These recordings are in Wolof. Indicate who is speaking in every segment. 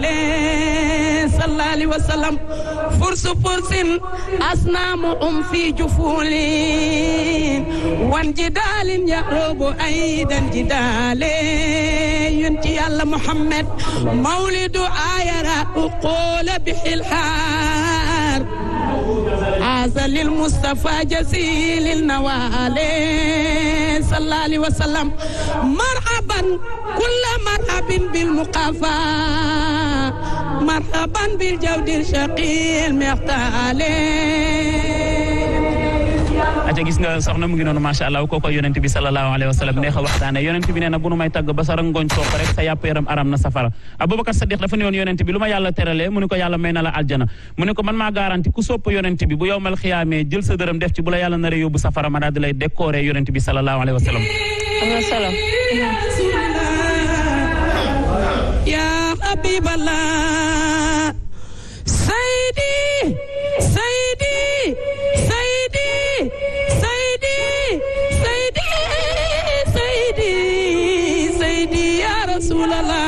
Speaker 1: عليه صلى الله عليه وسلم فرس أصنامهم في جفول وانجدال يعرب أيضا جدال ينتي الله محمد مولد آيرا أقول بحلحار هذا للمصطفى جزيل النوال صلى الله عليه وسلم مرحبا كل مرحب بالمقافى مرحبا بالجود الشقي المختال
Speaker 2: aca gis nga soxna mu ngi noonu macha allah kooko yonent bi sallallahu alayhi wa sallam neex a waxtaane yonent bi nee na bu nu may tàgg ba sa rangoñ toog rek sa yàpp yaram aram na safara Abubakar Sadiq dafa ne woon yonent bi lu ma yàlla teralee mu ne ko yàlla may na la aljana mu ne ko man maa garanti ku sopp yonent bi bu yowmal xiyaamee jël sa dërëm def ci bu la yàlla naree yóbbu safara ma daal di lay décorer yonent bi sallallahu alayhi wa sallam
Speaker 1: ya habiballah sayyidi sayyidi sayyidi sayyidi sayyidi sayyidi sayyidi ya rasulallah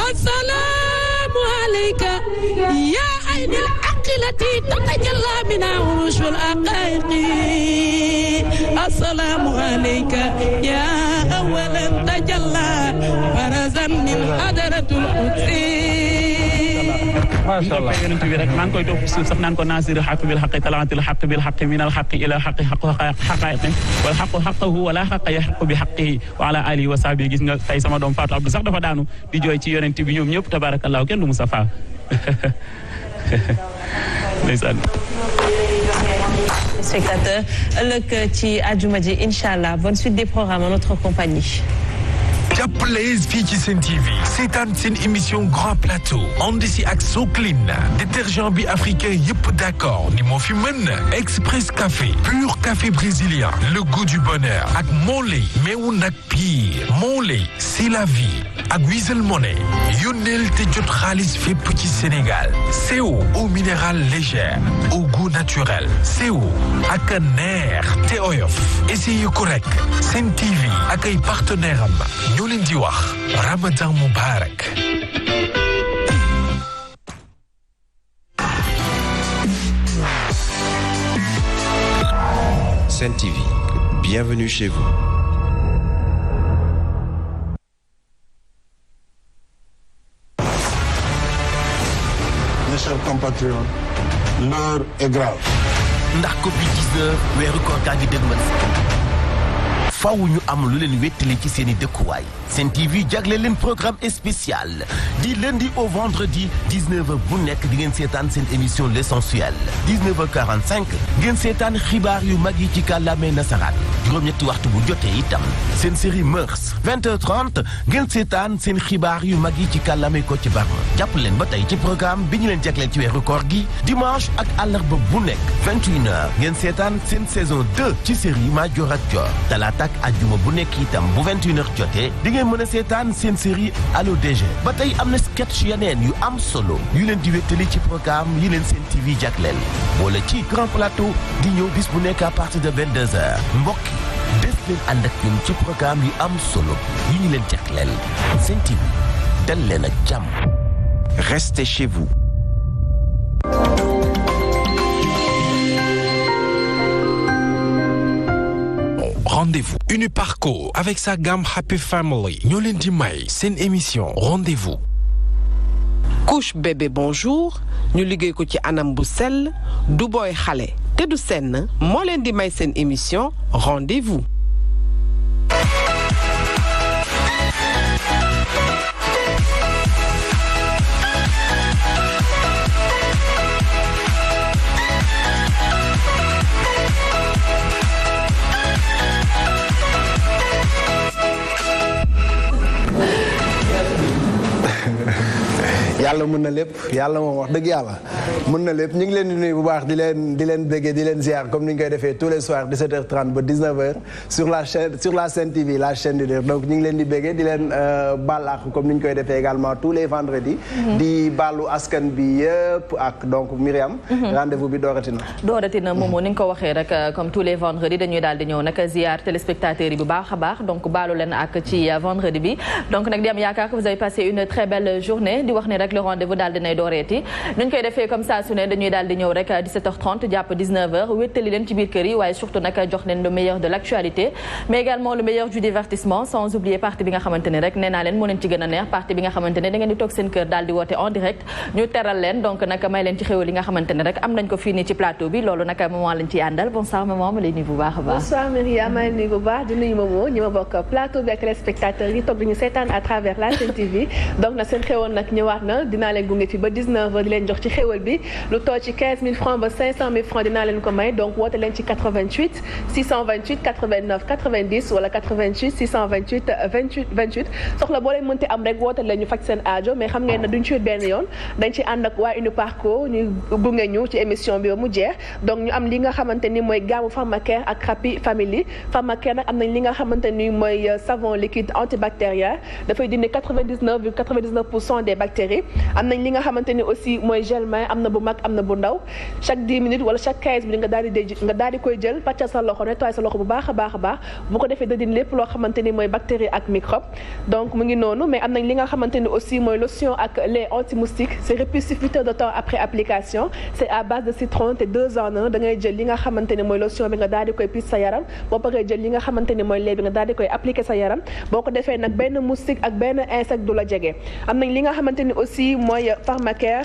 Speaker 1: assalamu alayka ya aynil aqilati tatajalla min urushul aqaiqi assalamu alayka ya awalan tajalla farazan min hadratul qudsi
Speaker 2: macha allah yonent bi rek maa ngi koy topp suuf sax naan ko naasiril xaq bil xaqi talaatil xaq bil xaqi min al xaqi ila xaqi xaqaiqi wal xaqu xaqahu wala xaqa yaxaqu bi xaqihi wa ala alihi wa sahbihi gis nga tey sama doom Fatou Abdou sax dafa daanu di jooy ci yonent bi ñoom ñëpp tabarakallahu kenn du Mustafa ndeysaan
Speaker 3: spectateur ëllëg ci àjjuma ji inchallah bonne suite des programmes en notre compagnie.
Speaker 4: jàppalees fii ci Sen TV seetaan seen émission Grand Plateau ànd si ak Soclean détergent bi africain yëpp d'accord ni moo fi mën Express Café pur café brésilien le goût du bonheur ak Monlait meewu nag pire Monlait c'est la vie ak Wizall Money yónneel te jot xaalis fépp ci Sénégal CO eau minérale légère au goût naturel CO ak neex te oyof essayé ko rek Sen TV ak ay partenaire am ñoo leen di wax Ramadan Mubarak.
Speaker 5: Sen TV, bienvenue chez vous.
Speaker 6: Mes chers compatriotes, l'heure est grave.
Speaker 7: ndax Covid-19 weeru koor gaa ngi dëgmal faw ñu am lu leen wéttali ci seeni dëkkuwaay Sen TV jagle leen programme spécial di lundi au vendredi 19h bu nekk di ngeen seetaan seen émission l'essentiel 19h45 ngeen seetaan xibaar yu mag yi ci kàllaamay nasaraan juróom-ñetti waxtu bu jotee itam seen série Mœurs 20h30 ngeen seetaan seen xibaar yu mag yi ci kàllaamay ko ci barma jàpp leen ba tey ci programme bi ñu leen jagleel ci weeru koor gi dimanche ak àllarba bu nekk 21h ngeen seetaan seen saison 2 ci série Madior ak Dior talaata ak àjjuma bu nekk itam bu 21h jotee di ngeen mën a seetaan seen série Allo DG ba tey am na sketch yeneen yu am solo yu leen di wéttali ci programme yi leen Sen TV jagleel boole ci Grand Plateau di ñëw bis bu nekk à partir de 22h mbokk yi des leen ànd ak ñun ci programme yu am solo yi ñu leen jagleel Sen TV dal leen ak jàmm.
Speaker 5: Restez chez vous.
Speaker 4: Rendez-vous Uniparco avec sa gamme Happy Family ñoo leen di may seen émission Rendez-vous.
Speaker 8: couche bébé bonjour ñu liggéey ko ci anam bu sell du booy xale te du senn moo leen di may seen émission Rendez-vous.
Speaker 9: yàlla mën na lépp yàlla moom wax dëgg yàlla mën na lépp ñu ngi leen di nuyu bu baax di leen béggee di leen ziar comme ni ñu koy defee tous les soirs 17h30 ba 19h sur la Sen TV la chaîne du leader donc ñu ngi leen di béggee di leen baal ak comme ni ñu koy defee également tous les vendredis. di baalu askan bi yëpp ak donc Myriam. rendez-vous bi dooratina
Speaker 10: moomu ni nga ko waxee rek comme tous les vendredis dañuy daal di ñëw nag ziar téléspectateurs yi bu baax a baax donc baalu leen ak ci vendredi bi donc nag di am yaakaar que vous avez passé une très belle journée di wax ne rek le rendez-vous daal dinay dooreeti nuñ koy defee comme ça su ne dañuy daal di ñëw rek 17h30 jàpp 19h wéttali leen ci biir kër yi waaye surtout nag jox leen le meilleur de l'actualité mais également le meilleur du divertissement sans oublier partie bi nga xamante ne rek nee naa leen moo leen ci gën a neex partie bi nga xamante ne da ngeen di toog seen kër daal di woote en direct ñu teral leen donc nag may leen ci xéwal li nga xamante ne rek am nañ ko fii nii ci plateau bi loolu nag maman lañ ciy àndal bonsoir maman ma lay nuyu bu baax a baax.
Speaker 3: bonsoir Myriam maa ngi nuyu bu baax di nuyu Momo ñi ma bokk plateau bi ak téléspectateurs yi toog ñu seetaan à travers la Sen TV donc nag seen xéwal nag ñëwaat na dinaa leen gunge fi ba 19h di leen jox ci xéwal bi lu toll ci 15 000 francs ba 500 000 francs dinaa leen ko may donc woote leen ci 88 628 89 90 wala 88 628 28 28 soxla boo leen mënti am rek woote leen ñu faj seen aajo mais xam ngeen ne duñ ci benn yoon dañ ci ànd ak waa Uniparco ñu gunge ñu ci émission bi ba mu jeex donc ñu am li nga xamante ni mooy gamme Pharmacare ak Happy Family Pharmacare nag am nañ li nga xamante ni mooy savon liquide antibactérien dafay dindi 99,99% des bactéries am nañ li nga xamante ni aussi mooy gel main am na bu mag am na bu ndaw chaque 10 minutes wala chaque 15 minutes nga daal di koy jël pàccal sa loxo nettoyer sa loxo bu baax a baax a baax bu ko defee da dindi lépp loo xamante ni mooy bactéries ak microbe donc mu ngi noonu mais am nañ li nga xamante ni aussi mooy lotion ak lait anti-moustique c'est répulsif 8 heures de temps après application c'est à base de citron te 2 en 1 da ngay jël li nga xamante ni mooy lotion bi nga daal di koy piis sa yaram boo paree jël li nga xamante ni mooy lait bi nga daal di koy appliquer sa yaram boo ko defee nag benn moustique ak benn insecte du la jege am nañ li nga xamante ni aussi mooy Pharmacare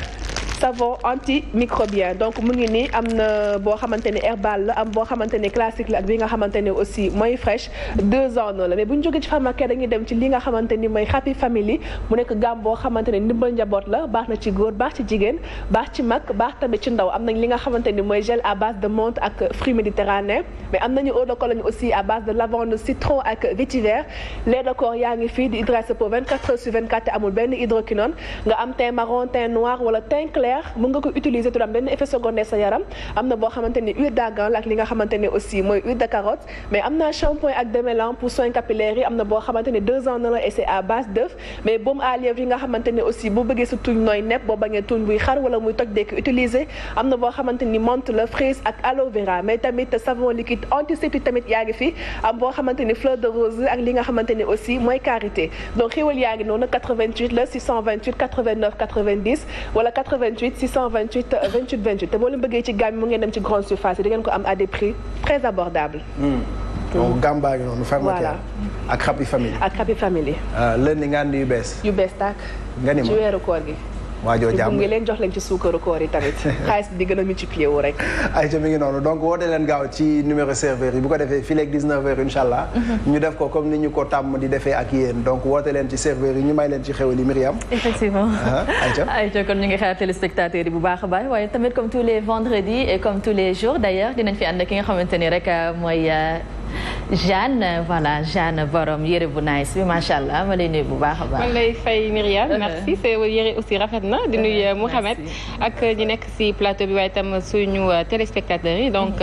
Speaker 3: savon antimicrobien donc mu ngi nii am na boo xamante ni herbal la am boo xamante ni classique la ak bi nga xamante ni aussi mooy fraîche 2 en 1 la mais bu ñu jógee ci Pharmacare dañuy dem ci li nga xamante ni mooy Happy Family mu nekk gamme boo xamante ni ndimbal njaboot la baax na ci góor baax ci jigéen baax ci mag baax tamit ci ndaw am nañ li nga xamante ni mooy gel à base de menthe ak fruits méditerranéens mais am nañu eau de cologne aussi à base de lavande citron ak vétiver lait de corps yaa ngi fii di hydrater sa peau 24 heures sur 24 te amul benn hydroquinone nga am teint marron teint noir wala teint clair mën nga ko utiliser tu am benn effet secondaire sa yaram am na boo xamante ni huile d'argan la ak li nga xamante ni aussi mooy huile de carotte mais am na shampoing ak démêlant pour soins capillaires yi am na boo xamante ni 2 en 1 la et c'est à base d'œuf mais baume à lèvres yi nga xamante ni aussi boo bëggee sa tuñ nooy nepp boo bañee tuñ buy xar wala muy toj dekk utiliser am na boo xamante ni menthe la fraise ak aloe vera mais tamit savon liquide antiseptique tamit yaa ngi fi am boo xamante ni fleur de rose ak li nga xamante ni aussi mooy karité donc xéwal yaa ngi noonu 88 la 628 89 90 wala 88 628 28 28 te boo leen bëggee ci gamme mu ngeen dem ci grande surface yi da ngeen ko am à des prix très abordables.
Speaker 9: donc gamme baa ngi noonu Pharmacare ak Happy Family.
Speaker 3: ak Happy Family.
Speaker 9: lundi nga andi yu bees.
Speaker 3: yu bees tàkk. nga ni ma ci weeru koor gi.
Speaker 9: waajoo jàmm
Speaker 3: ngi leen jox leen ci suukaru koor yi tamit xaalis bi di gën a multiplier wu rek.
Speaker 9: ayca mi ngi noonu donc woote leen gaaw ci numéro serveur yi bu ko defee fii léegi 19h incha allah. ñu def ko comme ni ñu ko tàmm di defee ak yéen donc woote leen ci serveur yi ñu may leen ci xéwal yi Myriam.
Speaker 10: effectivement ayca kon ñu ngi xaar téléspectateurs yi bu baax a baax waaye tamit comme tous les vendredis et comme tous les jours d'ailleurs dinañ fi ànd ki nga xamante ni rek mooy. Jeanne voilà Jeanne borom yére bu nice bi macha allah ma lay nuyu bu baax a baax.
Speaker 11: man lay fay Myriam merci c'est yére aussi rafet na di nuyu Mouhamed ak ñi nekk ci plateau bi waaye itam suñu téléspectateurs yi donc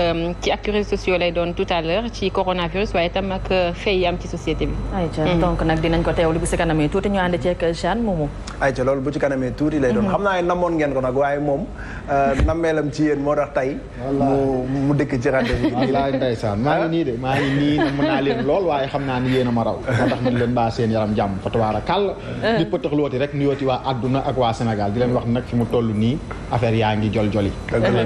Speaker 11: ci ak réseaux sociaux lay doon tout à l'heure ci coronavirus waaye itam ak fay yi am ci société bi.
Speaker 10: ayca donc nag dinañ ko teewlu bu ci kanamee tuuti ñu ànd ceeg Jeanne moomu.
Speaker 9: ayca loolu bu ci kanamee tuuti lay doon xam naa ne namoon ngeen ko nag waaye moom nammeelam ci yéen moo tax tey. mu dëkk ci rendez-vous.
Speaker 12: wallaay ndeysaan maa ngi nii de maa ngi nii mën naa leen lool waaye xam naa ni yéen a ma raw moo tax man leen baa seen yaram jàmm fa tabaara kàll di pëtaxlooti rek nuyooti waa adduna ak waa Sénégal di leen wax nag fi mu toll nii affaire yaa ngi jol-joli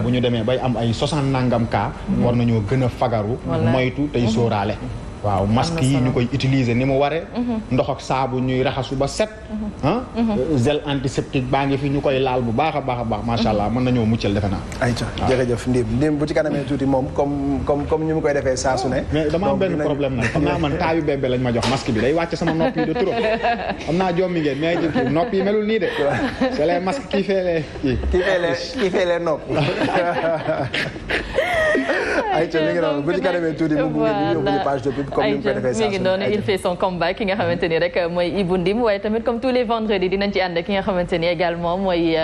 Speaker 12: bu ñu demee bay am ay 60 nangam cas war nañoo gën a fagaru moytu tey sóoraale waaw masque yi ñu koy utiliser ni mu waree ndox ak saabu ñuy raxasu ba set gel antiseptique baa ngi fi ñu koy laal bu baax a baax a baax macha allah mën nañoo muccal defe naa
Speaker 9: ayca jërëjëf Ndim bu ci kanamee tuuti moom comme ñu mu koy defee saa su ne
Speaker 12: mais dama am benn problème nag xam naa man taayu bébé lañ ma jox masque bi day wàcc sama nopp yi de trop xam naa jommi ngeen mais kii nopp yi melul nii de c'est les masques qui fait les
Speaker 9: nopp ayca mi ngi noonu bu ci kanamee tuuti mu gunge ñu yóbbu page de pub comme ni mu ko defee saa
Speaker 10: mi ngi noonu il fait son comeback ki nga xamante ni rek mooy Ibou Ndim waaye tamit comme tous les vendredis dinañ ci ànd ki nga xamante ni également mooy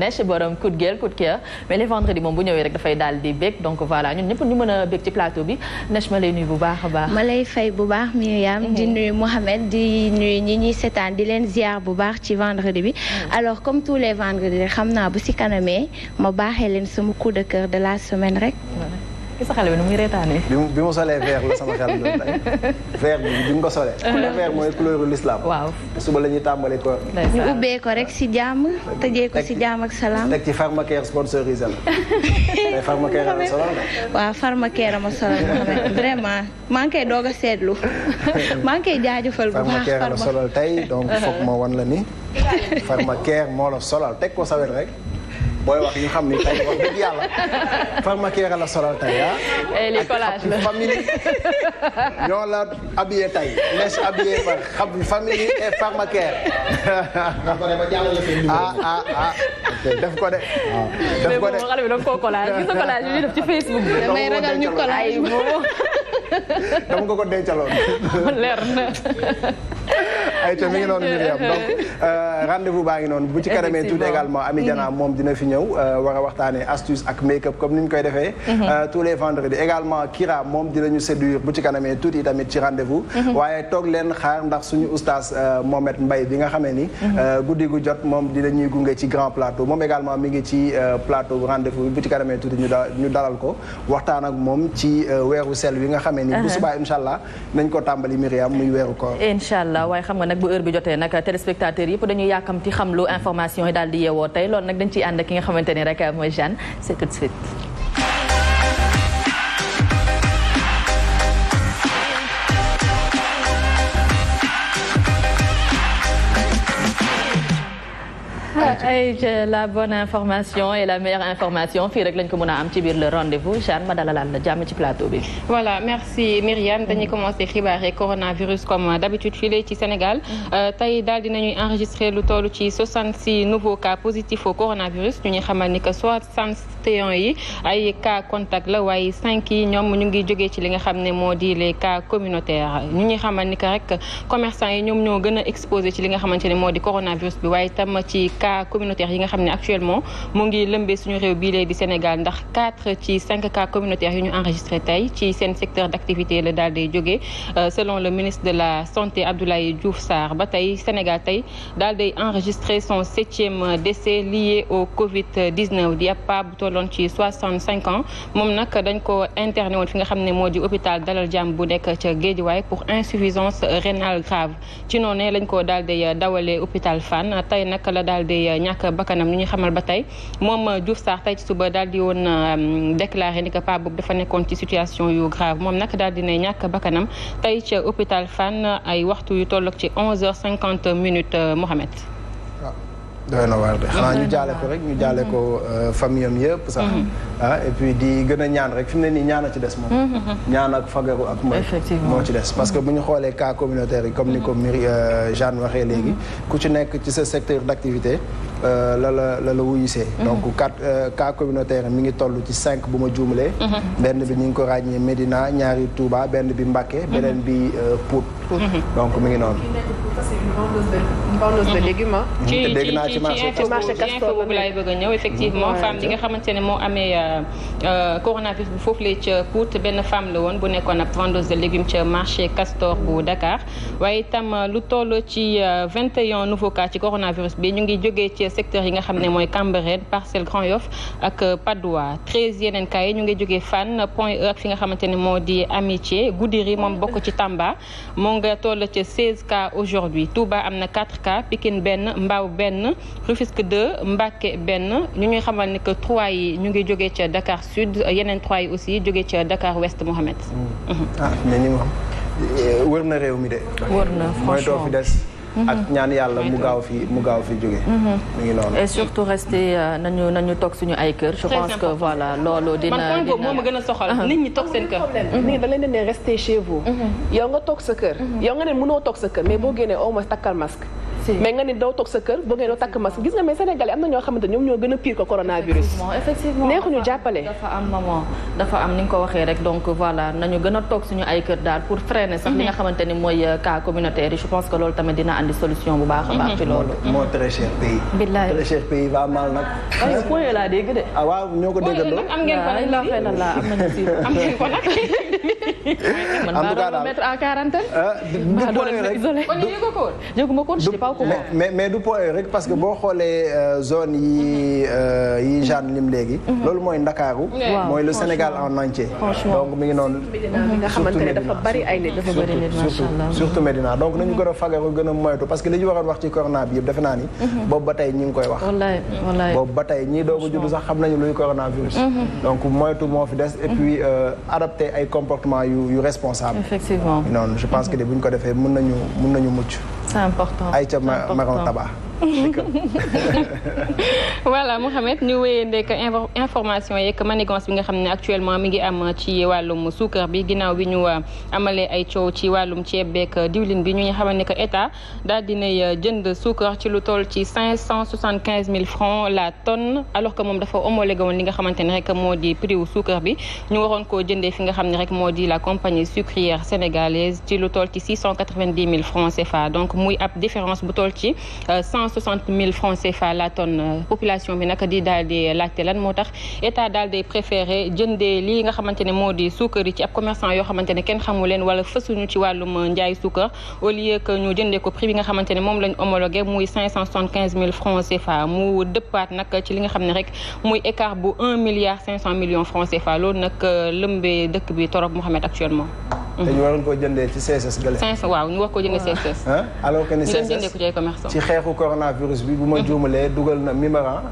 Speaker 10: Nech borom coup de gueule coup de cœur mais les vendredis moom bu ñëwee rek dafay daal di bég donc voilà ñun ñëpp ñu mën a bég ci plateau bi Nech ma lay nuyu bu baax a baax.
Speaker 13: ma lay fay bu baax Myriam di nuyu Mohamed di nuyu ñi ñuy seetaan di leen ziar bu baax ci vendredi bi alors comme tous les vendredis xam naa bu si kanamee ma baaxee leen sama coup de cœur de la semaine rek.
Speaker 10: ki sa xale bi nu muy reetaanee.
Speaker 9: bi mu solee vert la sama xel doon tey vert bi mu ko solee. couleur vert mooy couleuru l'islam.
Speaker 10: waaw
Speaker 9: suba la ñuy tàmbali ko.
Speaker 13: ñu ubbee ko rek si jàmm tëjee ko si jàmm ak salaam.
Speaker 9: teg ci Pharmacare sponsorisé la. mais Pharmacare la solal de.
Speaker 13: waaw Pharmacare ma solal Mohamed vraiment maa ngi koy doog a seetlu maa ngi koy jaajëfal bu baax.
Speaker 9: Pharmacare la solal tey donc foog ma wan la ni Pharmacare moo la solal teg ko sa wet rek. booy wax ñu xam ni tey wax dëgg yàlla Pharmacare la solal tey ah.
Speaker 10: li collage la
Speaker 9: famille ñoo la habillé tey Nech habillé par famille et Pharmacare. def ko de. def ko de
Speaker 10: mais xale bi doon koo collage gis nga collage bi def ci Facebook bi.
Speaker 13: damay ragal ñu collage
Speaker 9: dama ko dencaloon.
Speaker 10: leer na.
Speaker 9: ayca mi ngi noonu Myriam donc rendez-vous baa ngi noonu bu ci kanamee tuuti également Ami Diana moom dina fi ñëw war a waxtaanee astuce ak make-up comme ni ñu koy defee tous les vendredis également Kira moom dinañu séduire bu ci kanamee tuuti tamit ci rendez-vous waaye toog leen xaar ndax suñu oustaz Mohamed Mbaye bi nga xamee ni guddi gu jot moom dinañuy gunge ci grand plateau moom également mi ngi ci plateau rendez-vous bu ci kanamee tuuti ñu dalal ko waxtaan ak moom ci weeru sel wi nga xamee ni bu subaa incha allah nañ ko tàmbali Myriam muy weeru koor
Speaker 10: incha allah waaye xam nga nag bu heure bi jotee nag téléspectateurs yëpp dañuy yàkkamti xam lu information yi daal di yeewoo tey loolu nag dañ ciy ànd ak ki nga xamante ni rek mooy Jeanne c'est tout de suite. la bonne information et la meilleure information fii rek lañ ko mën a am ci biir le rendez-vous Jeanne ma dalal la jàmm ci plateau bi.
Speaker 11: voilà merci Myriam dañuy commencer xibaar yi coronavirus comme d'habitude fii ci Sénégal tey daal dinañuy enregistrer lu toll ci 66 nouveaux cas positifs au coronavirus ñu ñuy xamal ni que 61 yi ay cas contact la waaye 5 yi ñoom ñu ngi jógee ci li nga xam ne moo di les cas communautaires ñu ñuy xamal ni que rek commerçants yi ñoom ñoo gën a exposé ci li nga xamante ne moo di coronavirus bi waaye tam ci cas communautaires yi nga xam ne actuellement mu ngi lëmbee suñu réew bii lee di Sénégal ndax 4 ci 5 cas communautaires yu ñu enregistré tey ci seen secteur d'activité la daal di jógee selon le ministre de la santé Abdoulaye Diouf Sarr ba tey Sénégal tey daal di enregistré son 7e décès lié au Covid-19 di ab pa bu tolloon ci 65 ans moom nag dañ ko interné woon fi nga xam ne moo di hôpital Dalal Jàmm bu nekk ca Guédiawaye pour insuffisance rénale grave ci noonu lañ ko daal di dawalee hôpital Fann tey nag la daal di ñàkk bakkanam ñu ñu xamal ba tey moom Diouf Sarr tey ci suba daal di woon déclaré ni que pa boobu dafa nekkoon ci situation yu grave moom nag daal di ne ñàkk bakkanam tey ca hôpital Fann ay waxtu yu tolloog ci 11h50 Mohamed.
Speaker 9: doy na waar de xanaa ñu jaale ko rek ñu jaale ko famille am yëpp sax et puis di gën a ñaan rek fi mu ne nii ñaan a ci des moom ñaan ak fagaru ak mooy moo ci des parce que bu ñu xoolee cas communautaire yi comme ni ko Jeanne waxee léegi ku ci nekk ci sa secteur d'activité la wuyusee donc 4 cas communautaire mi ngi toll ci 5 bu ma juumalee benn bi ñu ngi ko ràññee Médina ñaari Touba benn bi Mbacké beneen bi Pout donc mi ngi noonu
Speaker 3: une vendeuse de légumes
Speaker 9: dégg naa ci marché
Speaker 11: Castor boobu laay bëgg a ñëw effectivement femme bi nga xamante ne moo amee coronavirus bu foofu la ca Pout benn femme la woon bu nekkoon ab vendeuse de légumes ca marché Castor bu Dakar waaye itam lu toll ci 21 nouveaux cas ci coronavirus bi ñu ngi jógee ci secteur yi nga xam ne mooy Cambérène Parcelles Grand Yoff ak Patte d'Oie 13 yeneen cas yi ñu ngi jógee Fann Point E ak fi nga xamante ne moo di Amitié Goudiri moom bokk ci Tamba moo nga toll ci 16 cas aujourd'hui Touba am na 4 cas Pikine benn Mbao benn Rufisque 2 Mbacké benn ñu ñuy xamal ni que 3 yi ñu ngi jógee ca Dakar Sud yeneen 3 yi aussi jógee ca Dakar Ouest Mohamed.
Speaker 9: mais ni moom wër na réew mi de.
Speaker 10: wër na franchement
Speaker 9: mooy doo fi des. ak ñaan yàlla mu gaaw fi jóge mi ngi noonu
Speaker 10: et surtout rester nañu toog suñu ay kër. je pense que voilà loolu dina
Speaker 11: man point boobu moo ma gën a soxal nit ñi toog seen kër.
Speaker 3: nit ñi da leen ne rester chez vous. yow nga toog sa kër. yow nga ne mënoo toog sa kër mais boo génnee au moins takkal masque. mais nga ni doo toog sa kër boo ngeen doo takk masque gis nga mais Sénégalais am na ñoo xamante ñoom ñoo gën a pire ko coronavirus.
Speaker 10: effectivement
Speaker 3: neexuñu jàppale.
Speaker 10: dafa am ni nga ko waxee rek donc voilà nañu gën a toog suñu ay kër daal pour freiner sax li nga xamante ni mooy cas communautaire yi je pense que loolu tamit dina andi solution bu baax a baax ci loolu.
Speaker 9: moo très cher pays.
Speaker 10: billaay
Speaker 9: très cher pays va mal nag.
Speaker 10: ay point laa dégg de.
Speaker 9: ah waaw ñoo ko déggandoo.
Speaker 11: am ngeen ko nag
Speaker 10: la xëy na la am nañu si
Speaker 11: am ngeen ko nag.
Speaker 10: man maa doon mettre en quarantaine.
Speaker 9: du point rek
Speaker 10: kon yëgu ko woon. yëgu ma ko woon je sais pas comment.
Speaker 9: mais du point rek parce que boo xoolee zone yi Jeanne lim léegi. loolu mooy Ndakaaru. mooy le Sénégal en entier. donc mi ngi noonu.
Speaker 3: nga xamante ne dafa bari ay nit.
Speaker 10: dafa bari nit macha allah
Speaker 9: surtout Médina donc nañu gën a fagaru gën a moytu parce que li ñu waroon wax ci corona bi yëpp defe naa ni. boobu ba tey ñi ngi koy wax.
Speaker 10: wallaay
Speaker 9: boobu ba tey ñii doog a judd sax xam nañu luy coronavirus. donc moytu moo fi des et puis adapter ay comportement yu responsable.
Speaker 10: effectivement
Speaker 9: noonu je pense que bu ñu ko defee mën nañu mucc.
Speaker 10: c'est important
Speaker 9: ay ca maron tabac.
Speaker 11: voilà Mouhamed ñu wéyee ndek information yeeg manigance bi nga xam ne actuellement mi ngi am ci wàllum suukar bi ginnaaw bi ñu amalee ay coow ci wàllum ceeb beeg diwlin bi ñu xamal ne que état daal dinay jënd suukar ci lu toll ci 575 000 francs la tonne alors que moom dafa homologué woon li nga xamante ne rek moo di prix wu suukar bi ñu waroon koo jëndee fi nga xam ne rek moo di la compagnie sucrière sénégalaise ci lu toll ci 690 000 francs CFA donc muy ab différence bu toll ci 160 000 francs CFA la tonne population bi nag di daal di laajte lan moo tax état daal di préféré jëndee lii nga xamante ne moo di suukar yi ci ab commerçant yoo xamante ne kenn xamu leen wala fësuñu ci wàllum njaay suukar au lieu que ñu jëndee ko prix bi nga xamante ne moom lañ homologué muy 575 000 francs CFA mu dëppaat nag ci li nga xam ne rek muy écart bu 1 milliard 500 millions francs CFA loolu nag lëmbee dëkk bi torop Mouhamed actuellement.
Speaker 9: te ñu waroon koo jëndee ci CSS gële.
Speaker 11: 500 waaw ñu war koo jëndee CSS.
Speaker 9: alors que ni
Speaker 11: CSS ñu dem jëndee ko ci ay commerçant.
Speaker 9: ci xeexu coronavirus bi bu ma juumalee dugal na Mimran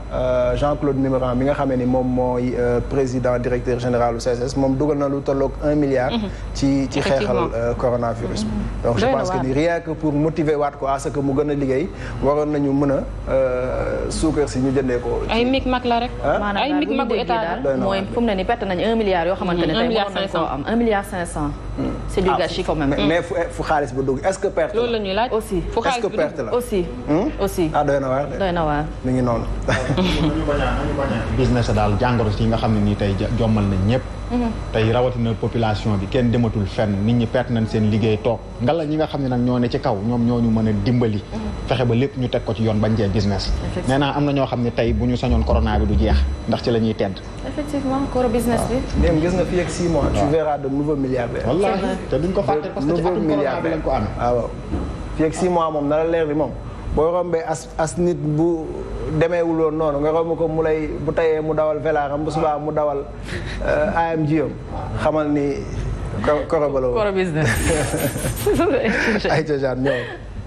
Speaker 9: Jean-Claude Mimran mi nga xamee ni moom mooy président directeur général du CSS moom dugal na lu tolloog 1 milliard. ci xeexal coronavirus bi. donc je pense que ni rien que pour motiver waat ko à ce que mu gën a liggéey waroon nañu mën a suukar si ñu jëndee ko.
Speaker 11: ay micmac la rek. ay micmac bu état
Speaker 10: daal mooy fu mu ne nii perte nañu 1 milliard yoo xamante ne tey mënoon nañu koo am 1 milliard 500. c'est du gâchis quand même.
Speaker 9: mais fu xaalis ba dugg est-ce que perte la.
Speaker 11: loolu la ñuy laaj
Speaker 10: aussi.
Speaker 11: fu xaalis
Speaker 9: est-ce que perte la
Speaker 10: aussi.
Speaker 9: ah doy na waar.
Speaker 10: doy na waar.
Speaker 9: mi ngi noonu.
Speaker 12: business daal jàngoro yi nga xam ne nii tey jommal nañ ñëpp. tey rawatina population bi kenn dematul fenn nit ñi perte nañ seen liggéey toog ngala ñi nga xam ne nag ñoo ne ci kaw ñoom ñoo ñu mën a dimbali. fexe ba lépp ñu teg ko ci yoon bañ cee business. nee naa am na ñoo xam ne tey bu ñu sañoon corona bi du jeex ndax ci la ñuy tedd.
Speaker 10: effectivement coro business bi.
Speaker 9: même gis nga fii ak 6 mois. tu verras de nouveaux milliardaires.
Speaker 12: wallaahi te duñ ko fàtte parce que ci atum corona bi lañ ko amee.
Speaker 9: waaw fii ak 6 mois moom na la leer ni moom boo rombee as nit bu demeewuloon noonu nga romb ko mu lay bu tayee mu dawal velaaram bu subaa mu dawal AMG am xamal ni koro ba la woon.
Speaker 10: koro business.
Speaker 9: ay ca Jeanne ñëw.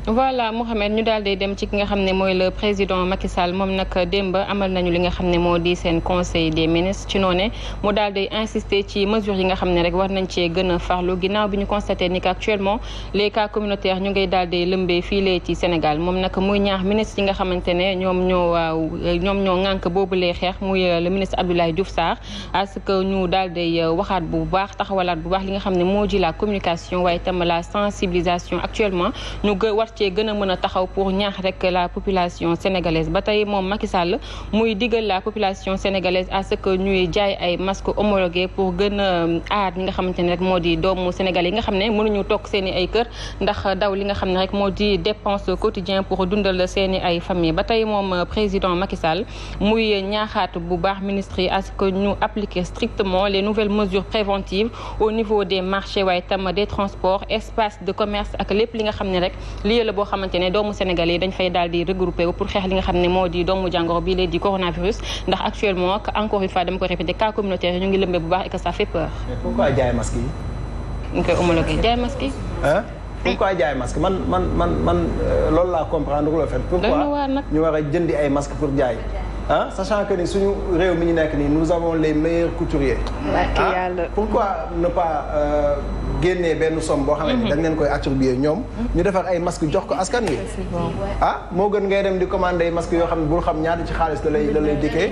Speaker 11: voilà Mouhamed ñu daal di dem ci ki nga xam ne mooy le président Macky Sall moom nag démb amal nañu li nga xam ne moo di seen conseil des ministres ci noonu mu daal di insister ci mesures yi nga xam ne rek war nañ cee gën a farlu ginnaaw bi ñu constaté ni que actuellement les cas communautaires ñu ngay daal di lëmbee fii ci Sénégal moom nag muy ñaax ministre yi nga xamante ne ñoom ñoo ŋànk boobu lee xeex muy le ministre Abdoulaye Diouf Sarr à ce que ñu daal di waxaat bu baax taxawalaat bu baax li nga xam ne moo di la communication waaye itam la sensibilisation actuellement ñu cee gën a mën a taxaw pour ñaax rek la population sénégalaise ba tey moom Macky Sall muy digal la population sénégalaise à ce que ñuy jaay ay masques homologués pour gën a aar ñi nga xamante ne rek moo di doomu Sénégal yi nga xam ne mënuñu toog seen i ay kër ndax daw li nga xam ne rek moo di dépense quotidien pour dundal seen i ay famille ba tey moom président Macky Sall muy ñaaxaat bu baax ministre yi à ce que ñu appliquer strictement les nouvelles mesures préventives au niveau des marchés waaye tam des transports espaces de commerce ak lépp li nga xam ne rek la boo xamante ne doomu Sénégal yi dañ fay daal di regroupé pour xeex li nga xam ne moo di doomu jàngoro bii lay di coronavirus ndax actuellement encore une fois dama ko répété cas communautaire yi ñu ngi lëmbee bu baax et que ça fait peur.
Speaker 9: mais pourquoi jaay masque yi.
Speaker 11: ñu koy homologué jaay masque yi.
Speaker 9: pourquoi jaay masque man loolu laa comprendre lu la fait. pourquoi ñu war a jëndi ay masque pour jaay. sachant que ni suñu réew mi ñu nekk nii nous avons les meilleurs couturiers. pourquoi ne pas génnee benn somme boo xamante ni dañ leen koy attribuer ñoom ñu defar ay masques jox ko askan wi moo gën ngay dem di commander ay masques yoo xam ne bul xam ñaata ci xaalis la lay dikkee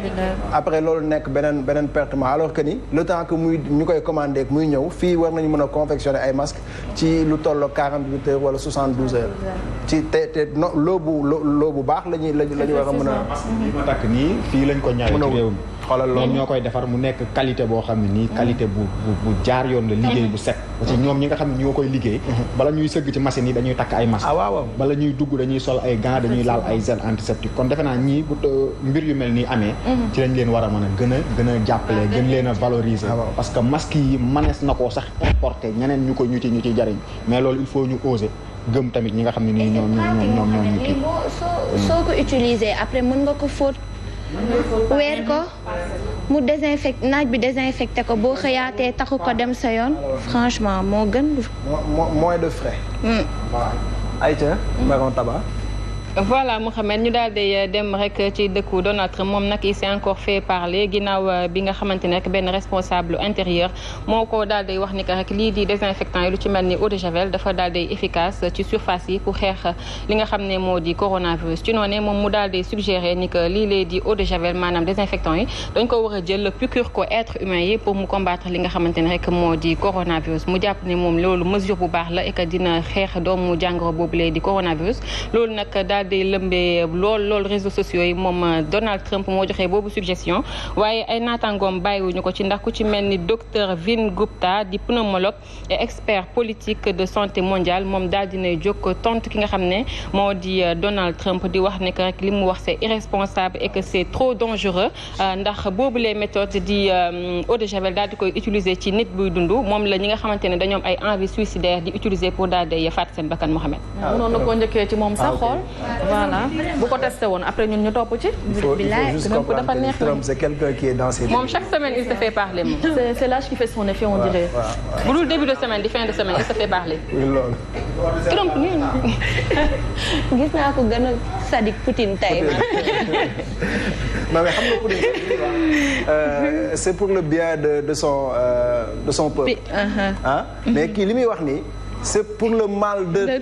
Speaker 9: après loolu nekk beneen pertement alors que ni le temps que ñu koy commander muy ñëw fii war nañu mën a confectionner ay masques ci lu toll 48 heures wala 72 heures ci te loo bu baax la ñu war a mën a
Speaker 12: li ma takk nii fii lañ ko ñaawee ci réew mi xoolal loolu ñoo koy defar mu nekk qualité boo xam ne nii qualité bu jaar yoon la liggéey bu set parce que ñoom ñi nga xam ne ñoo koy liggéey bala ñuy sëgg ci machine yi dañuy takk ay masque bala ñuy dugg dañuy sol ay gants dañuy laal ay gel antiseptique kon defe naa ñii bu mbir yu mel nii amee ci lañ leen war a mën a gën a jàppale gën leen a valoriser parce que masque yi manees na koo sax importer ñeneen ñu ciy jariñ mais loolu il faut ñu oser gëm tamit ñi nga xam ne nii ñoom ñu kii
Speaker 13: soo ko utiliser après mën nga ko fóot weer ko mu désinfecté naaj bi désinfecté ko boo xëyaatee taxu ko dem sa yoon franchement moo gën.
Speaker 9: moins de frais. Aïcha Baron Tabac.
Speaker 11: voilà Mouhamed ñu daal di dem rek ci dëkku Donald Trump moom nag il s'est encore fait parler ginnaaw bi nga xamante ne rek benn responsable intérieur moo ko daal di wax ni que rek lii di désinfectant yi lu ci mel ni eau de javel dafa daal di efficace ci surface yi pour xeex li nga xam ne moo di coronavirus ci noonu moom mu daal di suggérer ni que lii lay di eau de javel maanaam désinfectant yi dañ ko war a jël piqûre ko être humain yi pour mu combattre li nga xamante ne rek moo di coronavirus mu jàpp ne moom loolu mesure bu baax la et que dina xeex doomu jàngoro boobu lay di coronavirus loolu nag di lëmbee lool réseaux sociaux yi moom Donald Trump moo joxee boobu suggestion waaye ay naataangoom bàyyiwuñu ko ci ndax ku ci mel ni docteur Vin Gupta di pneumologue et expert politique de santé mondiale moom daal dinay jóg tontu ki nga xam ne moo di Donald Trump di wax ne que rek li mu wax c'est irresponsable et que c'est trop dangereux ndax boobu les méthodes di eau de javel daal di koy utiliser ci nit buy dund moom la ñi nga xamante ne dañoo am ay envie suicidaire di utiliser pour daal di faat seen bakkan Mohamed.
Speaker 10: mënoon na koo njëkkee ci moom sax xool. voilà bu ko testé woon après ñun ñu topp ci.
Speaker 9: dafa neex Trump c'est quelqu'un qui est dans ses
Speaker 11: moom chaque semaine il se fait parler moom.
Speaker 10: c'est l'âge qui fait son effet on dirait.
Speaker 11: bu dul début de semaine di fin de semaine il se fait parler. Trump nii
Speaker 13: gis naa ko gën a sadik Poutine tey.
Speaker 9: non mais xam nga Poutine c'est pour le bien de son peuple. mais kii li muy wax nii. c'est pour le mal de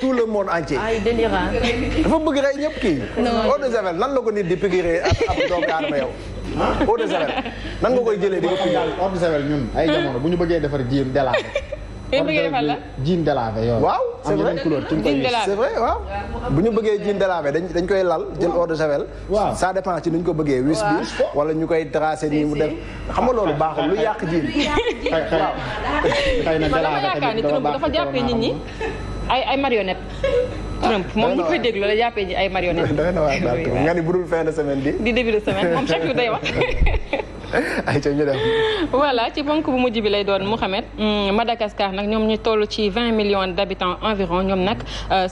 Speaker 9: tout le monde entier.
Speaker 10: ay délirant.
Speaker 9: dafa bëgg rey ñëpp kii. eau de javel nan la ko nit di piqûre ab doomu aadama yow. eau de javel nan nga koy jëlee di ko piqûre.
Speaker 12: eau de javel ñun ay jamono bu ñu bëggee defar jiin delavé.
Speaker 11: yéen bëggee defar la
Speaker 12: jiin delavé yow.
Speaker 9: waaw c'est vrai c'est vrai waaw. bu ñu bëggee jiin delavé dañ koy lal jël eau de javel.
Speaker 12: waaw
Speaker 9: ça dépend ci nuñ ko bëggee. wis bi wala ñu koy tracé nii mu def xam nga loolu baaxul lu yàq jiin.
Speaker 12: xëy na
Speaker 11: dama yaakaar ni Trump dafa jàppee nit ñi ay marionnette. Trump moom ñu koy déglu la jàppee ji ay marionnette.
Speaker 9: nga ni budul fin de semaine
Speaker 11: di début de semaine moom chaque jour day wax.
Speaker 9: ay ca ñu dem.
Speaker 11: voilà ci ponk bu mujj bi lay doon Mouhamed Madagascar nag ñoom ñu toll ci 20 millions d'habitants environ ñoom nag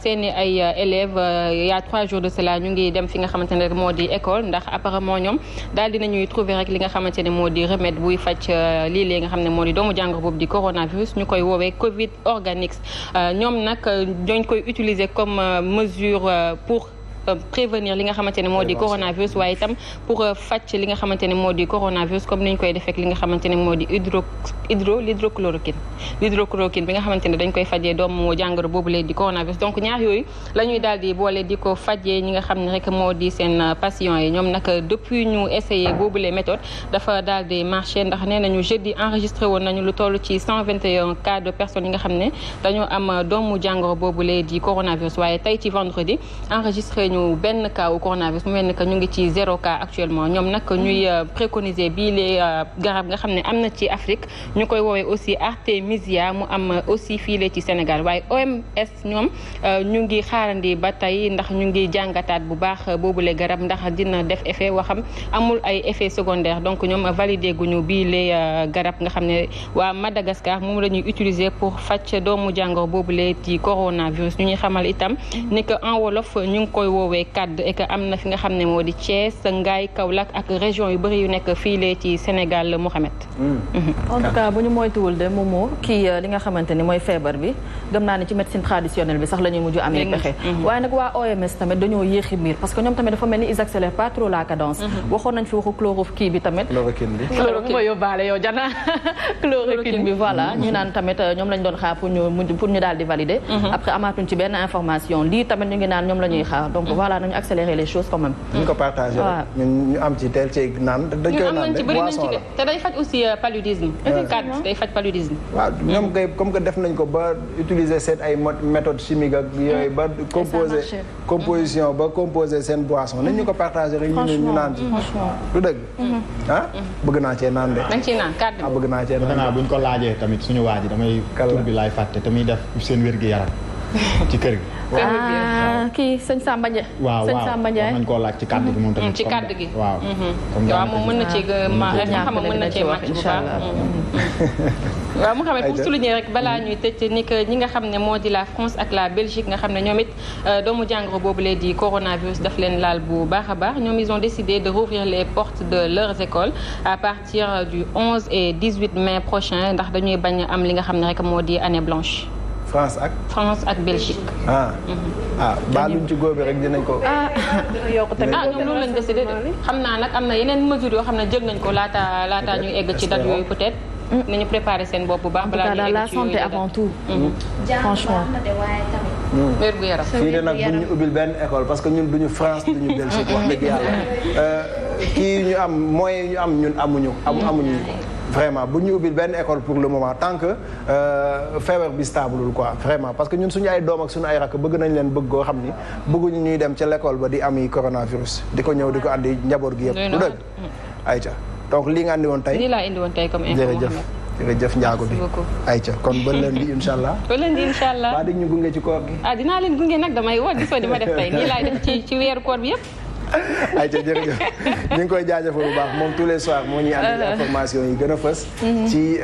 Speaker 11: seeni ay élèves il y a 3 jours de cela ñu ngi dem fi nga xamante ne moo di école ndax apparemment ñoom daal dinañuy trouver rek li nga xamante ne moo di remède buy faj lii léegi nga xam ne moo di doomu jàngoro boobu di coronavirus ñu koy woowee Covid Organics ñoom nag dañ koy utiliser comme mesure pour prévenir li nga xamante ne moo di coronavirus waaye itam pour faj li nga xamante ne moo di coronavirus comme ni ñu koy defee li nga xamante ne moo di l'hydrochloroquine bi nga xamante ne dañ koy fajee doomu jàngoro boobu lee di coronavirus donc ñaar yooyu la ñuy daal di boole di ko fajee ñi nga xam ne rek moo di seen patients yi ñoom nag depuis ñu essayé boobu les méthodes dafa daal di marché ndax nee nañu jeudi enregistré woon nañu lu toll ci 121 cas de personnes yi nga xam ne dañoo am doomu jàngoro boobu lee di coronavirus waaye tey ci vendredi enregistré benn cas au coronavirus mu mel ni que ñu ngi ci 0 cas actuellement ñoom nag ñuy préconiser bii les garab nga xam ne am na ci Afrique ñu koy woowee aussi artémisia mu am aussi fii la ci Sénégal waaye OMS ñoom ñu ngi xaarandi ba tey ndax ñu ngi jàngataat bu baax boobule garab ndax dina def effet waxam amul ay effet secondaire donc ñoom validé guñu bii les garab nga xam ne waa Madagascar moom la ñuy utiliser pour faj doomu jàngoro boobule ci coronavirus ñu ñuy xamal itam ni que en wolof ñu ngi koy woo woowee CAD et que am na fi nga xam ne moo di Thiès Ngaye Kaolack ak région yu bëri yu nekk fii ci Sénégal Mouhamed.
Speaker 10: en tout cas bu ñu moytuwul de moomoo kii li nga xamante ni mooy feebar bi gëm naa ne ci médecine traditionnelle bi sax la ñuy mujj amee pexe. waaye nag waa OMS tamit dañoo yéexi mbir parce que ñoom tamit dafa mel ni ils accélèrent pas trop la cadence. waxoon nañ fi waxu chloroquine bi tamit. chloroquine ma yóbbaale yow jana chloroquine bi voilà ñu naan tamit ñoom lañ doon xaar pour ñu daal di valider. après amaatuñ ci benn information lii tamit ñu ngi naan ñoom la ñuy xaar donc voilà nañu accélérer les choses quand même.
Speaker 9: ñu ko partagé ñun ñu am ci teel ci naan dañ koy naan de boisson la
Speaker 11: te day faj aussi paludisme. efficace day faj paludisme.
Speaker 9: waaw ñoom kay comme que def nañ ko ba utiliser seen ay méthodes chimiques ak yooyu ba composer seen boisson nañ ñu ko partagé rek ñu naan ci. du dëgg. bëgg naa cee naan de.
Speaker 11: dañ ciy naan kàddu
Speaker 9: bëgg naa cee naan
Speaker 12: buñ ko laajee tamit suñu waa ji damay tur bi laay fàtte te muy def seen wér-gi-yaram ci kër gi.
Speaker 10: kii sëñ Samba Ndiaye.
Speaker 12: waaw
Speaker 10: sëñ Samba Ndiaye
Speaker 12: nañ koo laaj ci kàddu gi moom tamit.
Speaker 11: ci kàddu gi
Speaker 12: waaw.
Speaker 11: waaw moom mën na ci xam mën na ci wax incha allah. waaw mu xam ne pour souligner rek balaa ñuy tëj ni que ñi nga xam ne moo di la France ak la Belgique nga xam ne ñoom it doomu jàngoro boobu lee di coronavirus daf leen laal bu baax a baax ñoom ils ont décidé de rouvrir les portes de leurs écoles à partir du 11 et 18 mai prochain ndax dañuy bañ am li nga xam ne rek moo di année blanche.
Speaker 9: France
Speaker 11: ak Belgique.
Speaker 9: baaluñ ci góob bi rek dinañ ko.
Speaker 11: ñoom loolu lañ décidé de xam naa nag am na yeneen mesures yoo xam ne jël nañ ko laata ñuy egg ci date yooyu peut-être. nañu préparer seen bopp bu baax. balaa ñuy egg ci
Speaker 10: la santé avant tout. franchement.
Speaker 11: wér gu yaram.
Speaker 9: fii de nag bu ñu ubbil benn école parce que ñun duñu France duñu Belgique wax dëgg yàlla. kii ñu am moyens ñu am ñun amuñu ko. vraiment bu ñu ubbil benn école pour le moment tant que feebar bi stablul quoi vraiment parce que ñun suñu ay doom ak suñu ay rakk bëgg nañ leen bëgg goo xam ni bëgguñu ñuy dem ca l'école ba di ami coronavirus di ko ñëw di ko andi njaboot gi yëpp. du dëgg ayca donc lii nga andi woon tey.
Speaker 11: lii laa indi woon tey comme info.
Speaker 9: jërëjëf njaago bi ayca kon ba lundi incha allah.
Speaker 11: ba lundi incha allah.
Speaker 9: waa di ñu gunge ci koor gi.
Speaker 11: dinaa leen gunge nag damay woo gisoo di ma def tey nii laay def ci weeru koor bi yëpp.
Speaker 9: ayca jërëjëf ñu ngi koy jaajëfal bu baax moom tous les soirs moo ñuy andi information yi gën a fës. ci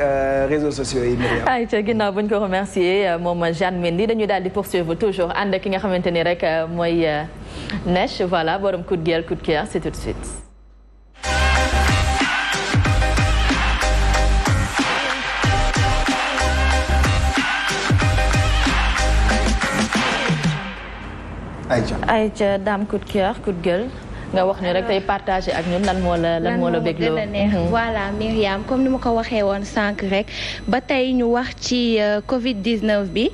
Speaker 9: réseaux sociaux yi.
Speaker 10: ayca ginnaaw bu ñu ko remercier moom Jeanne Mendy dañuy daal di poursuivre toujours ànd ak ki nga xamante ni rek mooy Nech voilà borom coup de gueule coup de cœur c'est tout de suite. ayca daam coup de cœur coup de gueule nga wax ni rek tey partagé ak ñun lan moo la bégloo
Speaker 13: voilà Myriam comme ni ma ko waxee woon sànq rek ba tey ñu wax ci Covid 19 bi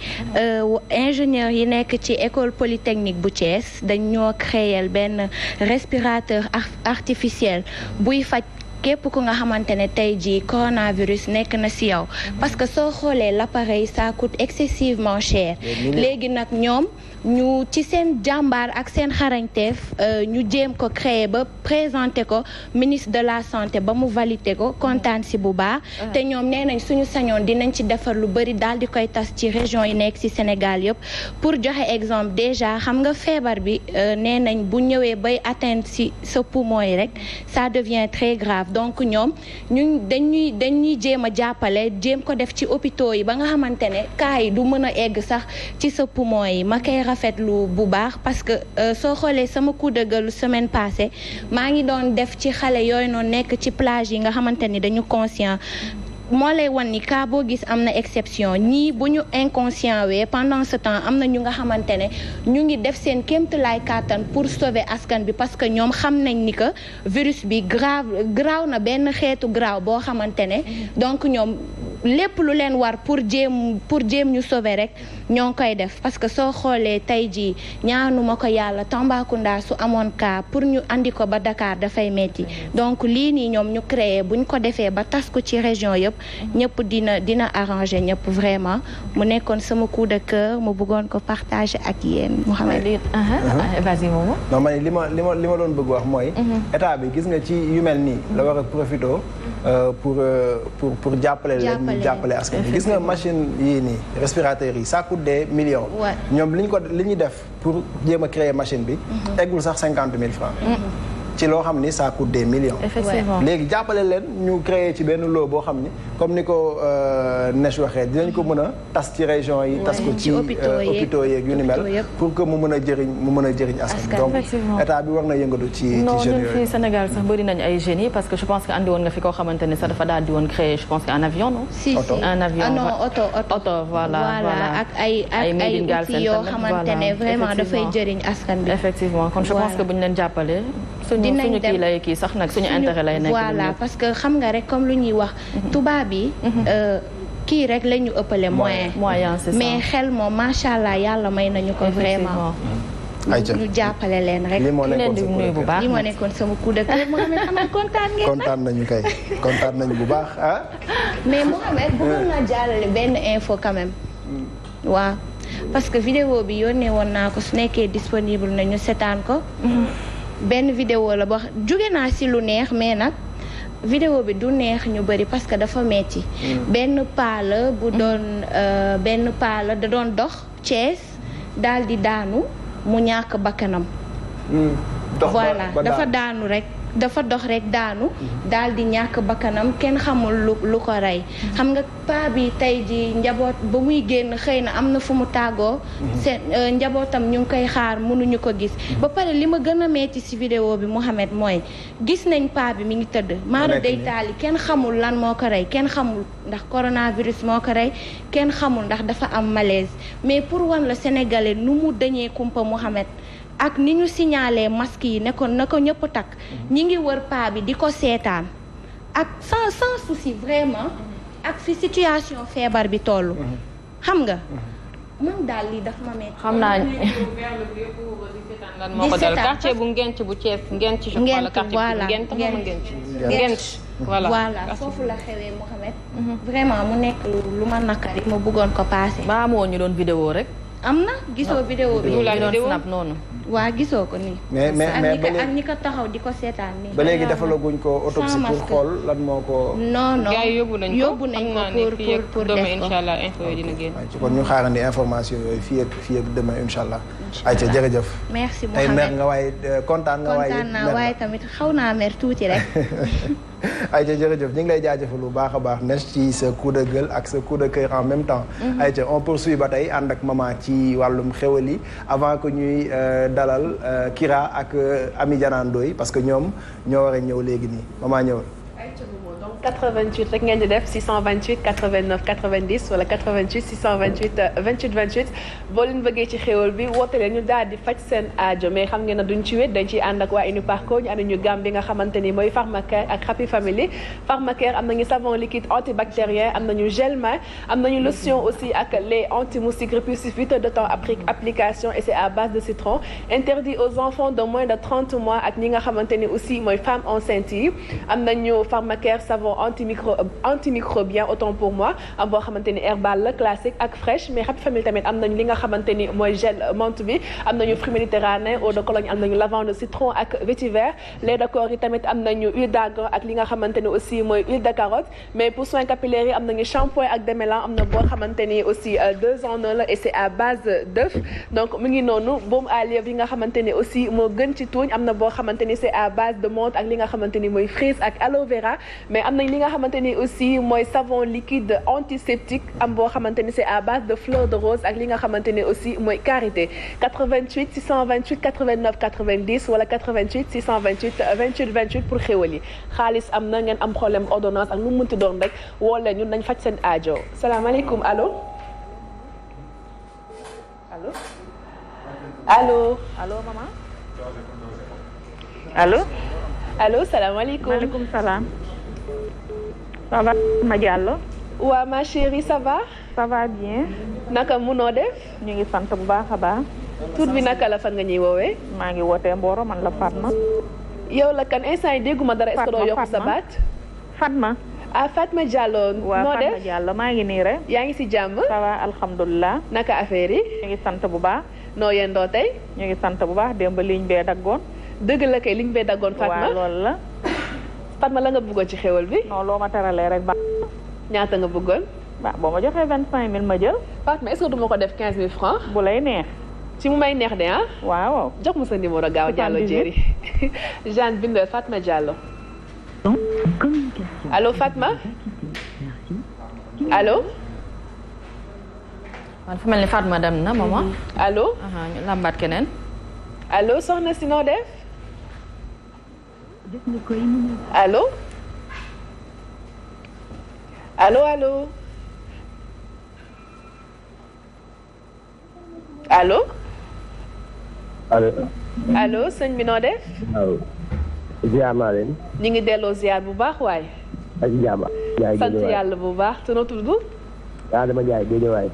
Speaker 13: ingénieurs yi nekk ci école polytechnique bu Thiès dañ ñoo créer benn respirateur artificiel buy faj képp ku nga xamante ne tey jii coronavirus nekk na ci yow parce que soo xoolee l'appareil ça coûte excessivement cher léegi nag ñoom ñu ci seen jàmbaar ak seen xarañteef ñu jéem ko créer ba présenter ko ministre de la santé ba mu valider ko kontaan ci bu baax te ñoom nee nañ suñu sañoon dinañ ci defar lu bari daal di koy tas ci région yi nekk ci Sénégal yëpp pour joxe exemple déjà xam nga feebar bi nee nañ bu ñëwee bay atteindre ci sa poumon yi rek ça devient très grave donc ñoom ñun dañuy jéem a jàppale jéem ko def ci hôpitaux yi ba nga xamante ne cas yi du mën a egg sax ci sa poumon yi ma koy rafetlu bu baax parce que soo xoolee sama coup de gueule semaine passée maa ngi doon def ci xale yooyu noonu nekk ci plage yi nga xamante ni dañu conscient moo lay wan ni cas boo gis am na exception ñii bu ñu inconscient wee pendant ce temps am na ñu nga xamante ne ñu ngi def seen kéemtalaay kàttan pour sauver askan bi parce que ñoom xam nañ ni que virus bi graaw na benn xeetu graaw boo xamante ne donc ñoom lépp lu leen war pour jéem ñu sauver rek ñoo ngi koy def parce que soo xoolee tey jii ñaanuma ko yàlla Tambacounda su amoon cas pour ñu andi ko ba Dakar dafay metti donc lii nii ñoom ñu créé buñ ko defee ba tas ko ci région yëpp ñëpp dina arranger ñëpp vraiment mu nekkoon sama coup de cœur mu bëggoon ko partager ak yéen Mouhamed.
Speaker 10: vas-y Momo.
Speaker 9: non man li ma doon bëgg wax mooy. état bi gis nga ci yu mel nii la war a profité pour jàppale leen ñu jàppale askan bi gis nga machine yii nii respirateurs yi ça coûte des millions. ñoom li ñuy def pour jéem a créer machine bi. eggul sax 50 000 francs. ci loo xam ni ça coûte des millions.
Speaker 10: Effectivement.
Speaker 9: léegi jàppale leen ñu créer ci benn lot boo xam ni comme ni ko Nech waxee dinañ ko mën a tas ci région yi. tas ko ci hôpitaux yeeg yu ni mel. pour que mu mën a jëriñ askan donc état bi war na yëngatu ci jeunes yooyu.
Speaker 10: non ñun fii Sénégal sax bëri nañ ay jeunes yi parce que je pense que andi woon nga fi koo xamante ne sax dafa daal di woon créer je pense que un avion non.
Speaker 13: si
Speaker 10: un avion
Speaker 13: oto
Speaker 10: voilà
Speaker 13: ak ay outils yoo xamante ne vraiment dafay jëriñ askan bi.
Speaker 10: effectivement kon je pense que bu ñu leen jàppale. suñu kii lay kii sax nag suñu intérêt lay nekk.
Speaker 13: voilà parce que xam nga rek comme lu ñuy wax. tubaab yi. kii rek la ñu ëppale moyen
Speaker 10: c'est ça
Speaker 13: mais xel moom macha allah yàlla may nañu ko vraiment. ñu jàppale leen rek.
Speaker 9: li moo
Speaker 13: nekkoon sama coup de cœur Mohamed xanaa kontaan ngeen
Speaker 9: kontaan nañu kay kontaan nañu bu baax ah.
Speaker 13: mais Mohamed bëggoon naa jàllale benn info quand même. waaw parce que vidéo bi yónnee woon naa ko su nekkee disponible na ñu seetaan ko. benn vidéo la boo jóge naa si lu neex mais nag. vidéo bi du neex ñu bëri parce que dafa metti benn paa la bu doon da doon dox Thiès daal di daanu mu ñàkk bakkanam voilà dafa daanu rek dafa dox rek daanu daal di ñàkk bakkanam kenn xamul lu ko rey xam nga paa bi tey ji njaboot ba muy génn xëy na am na fu mu tàggoo seen njabootam ñu ngi koy xaar mënuñu ko gis ba pare li ma gën a metti ci vidéo bi Mohamed mooy gis nañ paa bi mi ngi tëdd maara day taali kenn xamul lan moo ko rey kenn xamul ndax coronavirus moo ko rey kenn xamul ndax dafa am malaise mais pour wan la sénégalais nu mu dañee kumpa Mohamed ak ni ñu signalé masque yi ne ko na ko ñëpp takk ñi ngi wër paa bi di ko seetaan ak sans souci vraiment ak fi situation feebar bi toll xam nga man daal lii daf ma metti
Speaker 10: xam naa
Speaker 11: lan moo ko dal quartier bu Ngent bu Thiès Ngent je crois le quartier Ngent
Speaker 13: voilà foofu la xewee Mohamed vraiment mu nekk lu ma nakari ma bëggoon ko passé
Speaker 10: ba amoo ñu doon vidéo rek
Speaker 13: am na gisoo vidéo bi
Speaker 10: ñu doon snap noonu
Speaker 13: waa gisoo ko nii ak ñi ko taxaw di ko seetaan nii
Speaker 9: ba léegi defalaguñ ko autopsie pour xool lan moo ko
Speaker 13: non
Speaker 11: gars yi yóbbu nañ ko
Speaker 13: pour
Speaker 11: demain incha allah info yi dina génn
Speaker 9: kon ñu xaarandi information yooyu fii ak demain incha allah ayca jërëjëf
Speaker 13: merci
Speaker 9: tey
Speaker 13: Mohamed
Speaker 9: mer nga waaye kontaan nga
Speaker 13: waaye tamit xaw naa mer tuuti rek
Speaker 9: ayca jërëjëf ñu ngi lay jaajëfal bu baax a baax Nech ci sa coup de gueule ak sa coup de cœur en même temps ayca on poursuit ba tey ànd ak maman ci wàllum xewal yi avant que ñuy dalal Kira ak Ami Janandoy parce que ñoom ñoo war a ñëw léegi nii maman ñëwal
Speaker 3: 88 rek ngeen di def 628 89 90 wala 88 628 28 28 boo leen bëggee ci xéwal bi woote leen ñu daal di faj seen aajo mais xam ngeen ne duñ ci wét dañ ciy ànd ak waa Uniparco ñu ànd ñu gam bi nga xamante ni mooy Pharmacare ak Happy Family Pharmacare am nañu savon liquide antibactérien am nañu gel main am nañu lotion aussi ak lait anti-moustique répulsif 8 heures de temps après application et c'est à base de citron interdit aux enfants de moins de 30 mois ak ñi nga xamante ni aussi mooy femmes enceintes yi am nañu Pharmacare savon antimicrobien autant pour moi am boo xamante ni herbal la classique ak fraîche mais Happy Family tamit am nañu li nga xamante ni mooy gel menthe bi am nañu fruits méditerranéens eau de Cologne am nañu lavande citron ak vétiver lait de corps yi tamit am nañu huile d'argan ak li nga xamante ni aussi mooy huile de carotte mais pour soins capillaires yi am nañu shampoing ak démêlant am na boo xamante ni aussi 2 en 1 la et c'est à base d'œuf donc mu ngi noonu baume à lèvres yi nga xamante ni aussi moo gën ci tuuñ am na boo xamante ni c'est à base de menthe ak li nga xamante ni mooy frise ak aloe vera mais am nañ li nga xamante ni aussi mooy savon liquide antiseptique am boo xamante ni c'est à base de fleur de rose ak li nga xamante ni aussi mooy karité 88 628 89 90 wala 88 628 28 28 pour xéwal yi xaalis am na ngeen am problème ordonnance ak lu mu mënti doon rek woo leen ñun nañ faj seen aajo salaamaaleykum allo allo allo
Speaker 14: allo maman allo
Speaker 3: allo salaamaaleykum
Speaker 14: maaleykum salaam ça va ma Diallo.
Speaker 3: waaw ma chérie ça va.
Speaker 14: ça va bien.
Speaker 3: naka munoo def.
Speaker 14: ñu ngi sant bu baax a baax.
Speaker 3: tur bi naka la fan nga ñuy woowee.
Speaker 14: maa ngi wootee Mboro man la Fatma.
Speaker 3: yow la kan instant yi dégguma dara est-ce que doo yokk sa baat.
Speaker 14: Fatma.
Speaker 3: ah Fatma Diallo.
Speaker 14: waaw
Speaker 3: noo def
Speaker 14: Fatma Diallo maa ngi nii rek.
Speaker 3: yaa ngi si jàmm.
Speaker 14: ça va alhamdulilah.
Speaker 3: naka affaire yi.
Speaker 14: ñu ngi sant bu baax.
Speaker 3: noo yendoo tey.
Speaker 14: ñu ngi sant bu baax démb ligne bee daggoon.
Speaker 3: dëgg la kay ligne bee daggoon Fatma.
Speaker 14: waaw loolu la.
Speaker 3: Fatma la nga bëggoon ci xéwal bi.
Speaker 14: non loo ma teralee rek ba.
Speaker 3: ñaata nga bëggoon.
Speaker 14: boo ma joxee 25000 ma jël.
Speaker 3: Fatma est-ce que du ma ko def 15000 francs.
Speaker 14: bu lay neex.
Speaker 3: ci mu may neex de ah.
Speaker 14: waaw.
Speaker 3: jox ma sa numéro gaaw Diallo Jéeri. Jeanne bindal Fatma Diallo. allo Fatma. allo.
Speaker 10: man fu mel ni Fatma dem na maman.
Speaker 3: allo.
Speaker 10: ñu lambaat keneen.
Speaker 3: allo soxna si noo def. allo. allo allo. allo.
Speaker 15: allo.
Speaker 3: allo sëñ bi noo def.
Speaker 15: waaw. ziar naa leen.
Speaker 3: ñu ngi delloo ziar bu baax waaye.
Speaker 15: ak jàmm.
Speaker 3: sant yàlla bu baax te noo tudd.
Speaker 15: Adama Ndiaye Guédiawaye.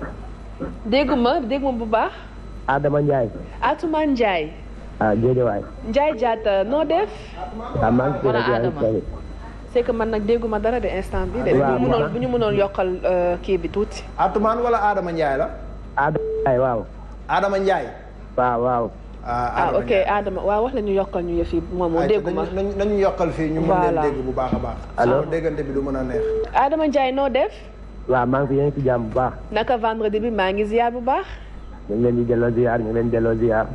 Speaker 3: dégguma bu baax.
Speaker 15: Adama Ndiaye.
Speaker 3: Atoumane Ndiaye.
Speaker 15: Guédiawaye.
Speaker 3: Ndiaye Diatta noo def.
Speaker 15: maa ngi
Speaker 3: Adama. c'est que man nag dégguma dara de instant bi de. bu ñu mënoon yokkal kii bi tuuti.
Speaker 9: Atoumane wala Adama Ndiaye la.
Speaker 15: Adama Ndiaye waaw.
Speaker 9: Adama Ndiaye.
Speaker 15: waaw.
Speaker 3: ok Adama waaw wax nañu yokkal ñu yëf yi moom dégguma.
Speaker 9: nañu yokkal fii ñu mën leen dégg bu baax a baax.
Speaker 15: allo
Speaker 9: déggante bi du mën a neex.
Speaker 3: Adama Ndiaye noo def.
Speaker 15: waaw maa ngi fi yéen ci jàmm bu baax.
Speaker 3: naka vendredi bi maa ngi ziar bu baax.
Speaker 15: ñu ngi leen di delloo ziar.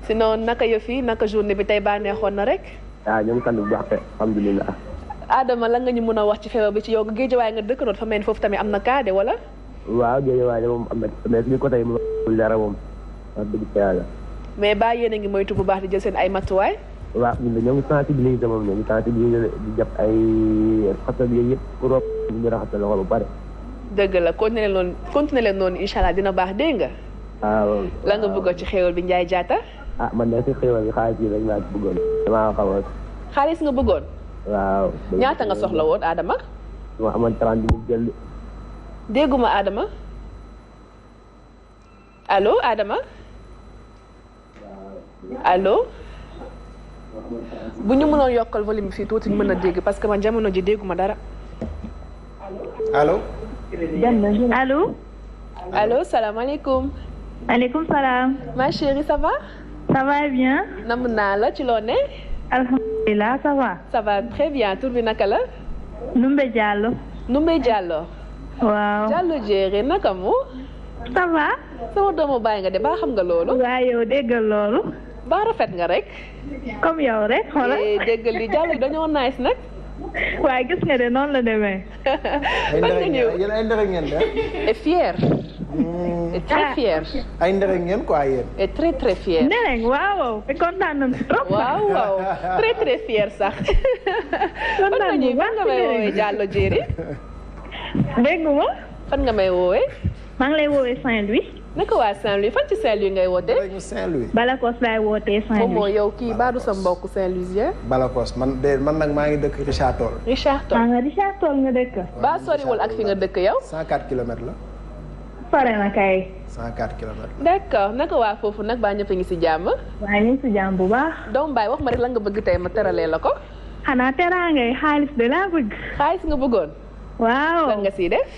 Speaker 3: sinon naka yëf yi naka journée bi tey bànneexoon na rek.
Speaker 15: ñu ngi sant bu baax te alhamdulilah.
Speaker 3: Adama lan nga ñu mën a wax ci feebar bi ci yow Guédiawaye nga dëkk noonu fa mel ni foofu tamit am na cas de wala.
Speaker 15: waaw Guédiawaye moom am na mais suñu côté yi moom dara moom wax dëgg yàlla.
Speaker 3: mais ba yéen a ngi moytu bu baax di jël seen ay matuwaay.
Speaker 15: waaw ñun de ñoo ngi sensibiliser moom ñoo ngi sensibiliser di jàpp ay xasal yooyu yëpp pour ñu raxas loxo ba pare.
Speaker 3: dëgg la continuer leen noonu incha allah dina baax dégg nga.
Speaker 15: waaw.
Speaker 3: la nga bëggoon ci xéewal bi Ndiaye Diatta.
Speaker 15: man de si xéewal bi xaalis yi rek laa ci bëggoon. damaa xaw a.
Speaker 3: xaalis nga bëggoon.
Speaker 15: waaw.
Speaker 3: ñaata nga soxla woon Adama.
Speaker 15: ma amoon 30 000 jël.
Speaker 3: dégguma Adama. allo Adama. allo. bu ñu mënoon yokkal volume bi fii tuuti ñu mën a dégg parce que man jamono ji dégguma dara.
Speaker 9: allo.
Speaker 14: allo.
Speaker 3: allo salaamaaleykum.
Speaker 14: maaleykum salaam.
Speaker 3: ma chérie ça va.
Speaker 14: ça va bien.
Speaker 3: nam naa la ci loo ne.
Speaker 14: alhamdulilah ça va.
Speaker 3: ça va très bien tur bi naka la.
Speaker 14: Numbe Diallo.
Speaker 3: Numbe Diallo.
Speaker 14: waaw.
Speaker 3: Diallo jéere naka mu.
Speaker 14: ça va.
Speaker 3: sama doomu bàyyi nga de ba xam nga loolu.
Speaker 14: waaw yow déggal loolu.
Speaker 3: ba rafet nga rek.
Speaker 14: comme yow rek xoolal.
Speaker 3: déggal li Diallo yi dañoo nice nag.
Speaker 14: waaye gis nga de noonu la demee.
Speaker 9: ay ndere ngeen de.
Speaker 3: et fier. et très fier.
Speaker 9: ay ndere ngeen quoi yéen.
Speaker 3: et très très fier.
Speaker 14: ndere waaw. te kontaan nañu trop.
Speaker 3: waaw très très fier sax.
Speaker 14: kontaan bu baax
Speaker 3: fan nga may woowee Diallo Jéeri.
Speaker 14: dégg nga.
Speaker 3: fan nga may woowee.
Speaker 14: maa ngi lay woowee Saint-Louis.
Speaker 3: naka waa Saint-Louis fan ci Saint-Louis ngay wootee.
Speaker 9: Saint-Louis.
Speaker 14: Balakos laay wootee Saint-Louis.
Speaker 3: moom yow kii baadu sa mbokk Saint-Louisien.
Speaker 9: Balakos man nag maa ngi dëkk Richard Toll.
Speaker 3: Richard Toll
Speaker 14: Richard Toll nga dëkk.
Speaker 3: ba soriwul ak fi nga dëkk yow.
Speaker 9: 104 kilomètres la.
Speaker 14: sore na kay.
Speaker 9: 104 kilomètres.
Speaker 3: d'accord naka waa foofu nag baa ñëpp a ngi si jàmm.
Speaker 14: waaye ñu ngi si jàmm bu baax.
Speaker 3: doom baay wax ma rek lan nga bëgg tey ma teralee la ko.
Speaker 14: xanaa teraangay xaalis de laa bëgg.
Speaker 3: xaalis nga bëggoon.
Speaker 14: waaw
Speaker 3: lan nga siy def.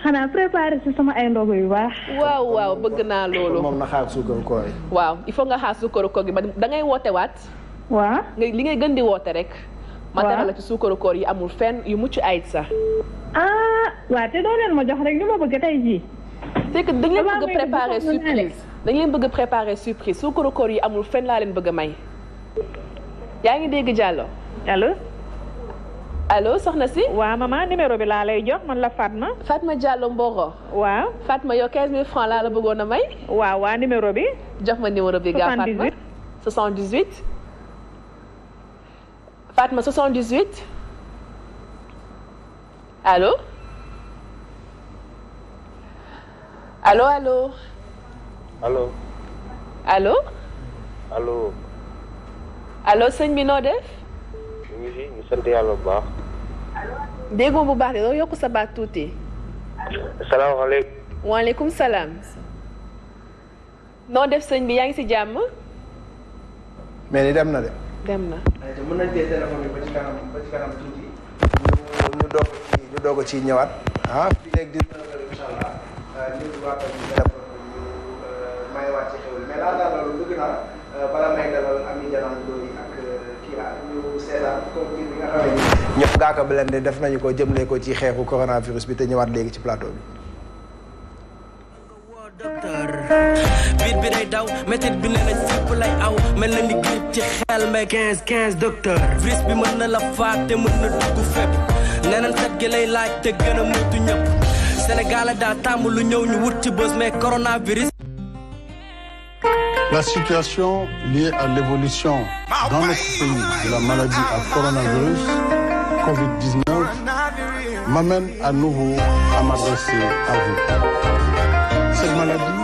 Speaker 14: xanaa préparé si sama ay ndogu yu baax.
Speaker 3: waaw bëgg naa loolu.
Speaker 9: moom na xaar suukaru koor yi.
Speaker 3: waaw il faut nga xaar suukaru koor gi ba da ngay woote waat.
Speaker 14: waaw
Speaker 3: li ngay gën di woote rek. ma teral la ci suukaru koor yi amul fenn yu mucc ayit sax.
Speaker 14: waaw te doo leen ma jox rek li ma bëgg tey jii.
Speaker 3: c'est que dañ leen bëgg préparer surprise. dañ leen bëgg préparer surprise suukaru koor yi amul fenn laa leen bëgg a may. yaa ngi dégg Diallo. allo soxna si.
Speaker 14: waaw maman numéro bi laa lay jox man la Fatma.
Speaker 3: Fatma Diallo Mboro.
Speaker 14: waaw
Speaker 3: Fatma yow 15000 francs laa la bëggoon a may.
Speaker 14: waaw numéro bi.
Speaker 3: jox ma numéro bi gaa Fatma 78. Fatma 78. allo. allo.
Speaker 15: allo.
Speaker 3: allo.
Speaker 15: allo.
Speaker 3: allo sëñ bi noo def.
Speaker 15: ñu ngi fi ñu sant yàlla bu baax.
Speaker 3: déggoo bu baax de doo yokk sa baat tuuti.
Speaker 15: salaamaaleykum.
Speaker 3: waaleykum salaam. noo def sëñ bi yaa ngi si jàmm.
Speaker 9: mais ni dem na de.
Speaker 3: dem na.
Speaker 9: mën nañ téye téléphone bi ba ci kanam tuuti. ñu doog ci ñëwaat. fii léegi 19h incha allah ñu ngi waat ak téléphone ñu mayewaat ci xew mais laata loolu bëgg naa bala may dalal Ami Janane Ndoye ak Kira ñu seetaan comme bi nga xam ne ñëpp Ngaaka Blindé def nañu ko jëmlee ko ci xeexu coronavirus bi te ñëwaat léegi ci plateau bi.
Speaker 16: bi day daw métit bi nee nañ fépp lay aw mel na ni grippe ci xel mais 15 docteur virus bi mën na la faat te mën na dugg fépp nee nañ set gi lay laaj te gën a moytu ñëpp Sénégal daa tàmm lu ñëw ñu wut ci bës mais coronavirus.
Speaker 6: La situation liée à l'évolution dans notre pays de la maladie à coronavirus COVID-19 m'amène à nouveau à m'adresser à vous. Cette maladie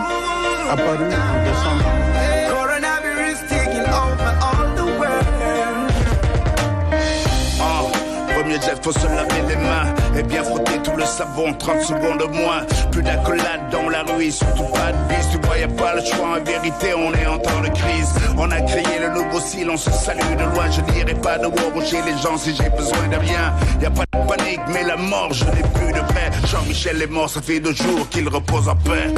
Speaker 6: apparue en décembre.
Speaker 17: Premier jet, faut se laver les mains et bien frotter tout le savon, 30 secondes de moins. Plus d'accolade dans la rue, surtout pas de bise. Tu vois, y a pas le choix, en vérité, on est en temps de crise. On a créé le nouveau style, on se salue de loin. Je dirais pas de war chez les gens si j'ai besoin de rien. Y a pas de panique, mais la mort, je l'ai plus de près. Jean-Michel est mort, ça fait 2 jours qu'il repose en paix.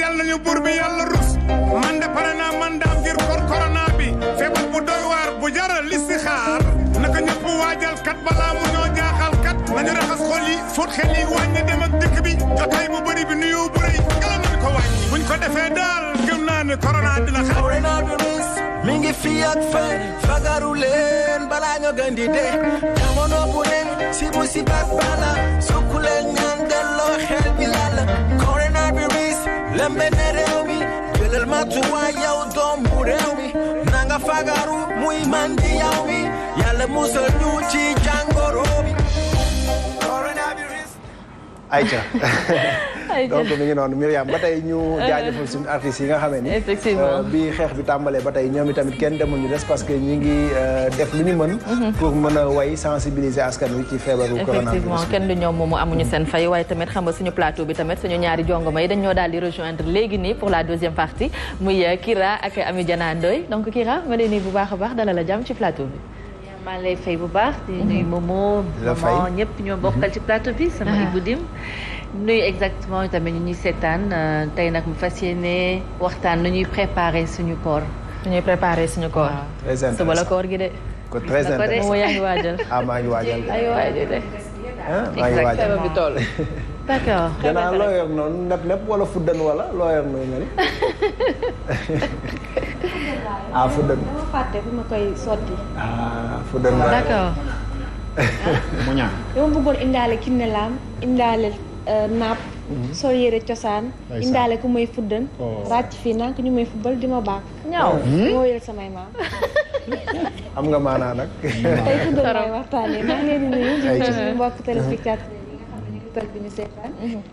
Speaker 18: yàlla nañu buur bi yàlla rus man de pare naa man daam ngir corona bi feebar bu doy waar bu jaral listixaar naka ñëpp waajal kat balaa mu ñoo jaaxal kat nañu raxas xol yi fóot xel yi wàññi dem ak dëkk bi jotaay bu bëri bi nuyu bu rëy yàlla nañu ko wàññi buñ ko defee daal gëm naa ne corona dina xew
Speaker 16: coronavirus mi ngi fi ak fay fagaru leen balaa ñoo gën di dee jamono bu ne si bu si bak bala sukku leen ñaan delloo xel bi lala coronavirus lembe ne réew mi jëlal matuwaay yow doomu réew mi nanga fagaru muy man di yow mi yàlla musal ñu ci jàngoro bi
Speaker 9: Aïcha donc mi ngi noonu Myriam ba tey ñu jaajëfal suñu artistes yi nga xamee ni
Speaker 10: effectivement
Speaker 9: bi xeex bi tàmbalee ba tey ñoom itamit kenn demul ñu des parce que ñi ngi def lu ñu mën pour mën a way sensibiliser askan wi ci feebaru coronavirus
Speaker 10: effectivement kenn du ñoom moomu amuñu seen fay waaye tamit xam nga suñu plateau bi tamit suñu ñaari jongoma yi dañ ñoo daal di rejoindre léegi nii pour la deuxième partie muy Kira ak Ami Diana Ndoye donc Kira ma lay nuyu bu baax a baax dalal la jàmm ci plateau bi
Speaker 19: maa lay fay bu baax di nuyu Momo maman ñëpp ñoo bokkal ci plateau bi sama Ibou Dim nuyu exactement tamit ñu ñuy seetaan tey nag mu fas yéene waxtaan nu ñuy préparer suñu koor
Speaker 10: ñuy préparer suñu koor suba la koor gi de
Speaker 9: ko très intéressant
Speaker 10: moom yaa ngi waajal
Speaker 9: maa ngi waajal
Speaker 10: ay waajal de
Speaker 9: maa ngi waajal
Speaker 10: bi toll d'accord
Speaker 9: gannaaw loo yor noonu nepp wala fuddan wala loo yor noonu nga ni ah fuddan
Speaker 19: dama fàtte fu ma koy sotti
Speaker 9: fuddan
Speaker 10: d'accord
Speaker 12: mu ñaan
Speaker 19: dama bëggoon indaale kinnelaam indaale napp sol yére cosaan indaale ku may fuddan ràcc fii nank ñu may fubbal di ma baax
Speaker 10: ñaaw
Speaker 19: moo yël samay maam
Speaker 9: am nga maanaa nag
Speaker 19: tey fuddan lay waxtaanee maa ngi leen di nuyu di nuyu suñu mbokk téléspectateurs yi nga xam ne ñu ngi toog bi ñu seetaan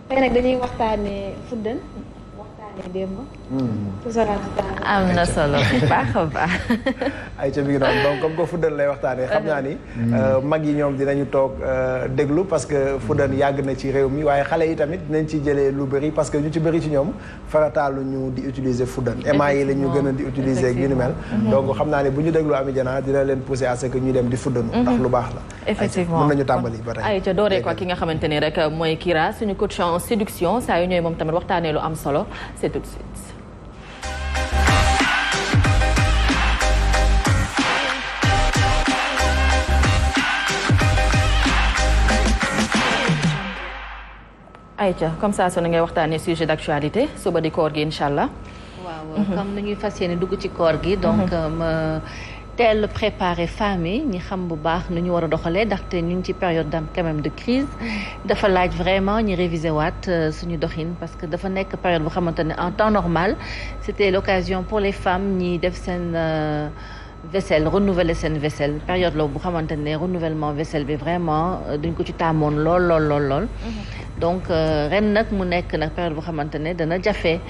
Speaker 19: tey nag dañuy waxtaanee fuddan démb
Speaker 10: am na solo baax a baax
Speaker 9: ay ca mi ngi noonu donc comme que fuddan lay waxtaanee xam naa ni mag yi ñoom dinañu toog déglu parce que fuddan yàgg na ci réew mi waaye xale yi tamit dinañ ci jëlee lu bëri parce que ñu ci bëri ci ñoom farataalu ñu di utiliser fuddan ema yi la ñu gën a di utiliser ak yu ni mel donc xam naa ne bu ñu déglu Ami Diana dina leen pousser à ce que ñu dem di fuddanu ndax lu baax la
Speaker 10: effectivement
Speaker 9: mën nañu tàmbali ba tey
Speaker 10: ay ca dooree ko ki nga xamante ni rek mooy Kira suñu coach en séduction saa yu ñëwee moom tamit waxtaanee lu am solo c'est tout de suite Aïcha comme ça su ngay waxtaanee sujet d'actualité suba di koor gi incha allah.
Speaker 19: waaw comme ni ñuy fas yéene dugg ci koor gi. donc ma teel préparer femmes yi ñi xam bu baax nu ñu war a doxalee ndaxte ñu ngi ci période quand même de crise dafa laaj vraiment ñu réviser waat suñu doxin parce que dafa nekk période bu xamante ne en temps normal c'était l'occasion pour les femmes ñi def seen. vaisselle renouveler seen vaisselle période la bu xamante ne renouvellement vaisselle bi vraiment duñ ko ci tàmmoon lool donc ren nag mu nekk nag période boo xamante ne dana jafe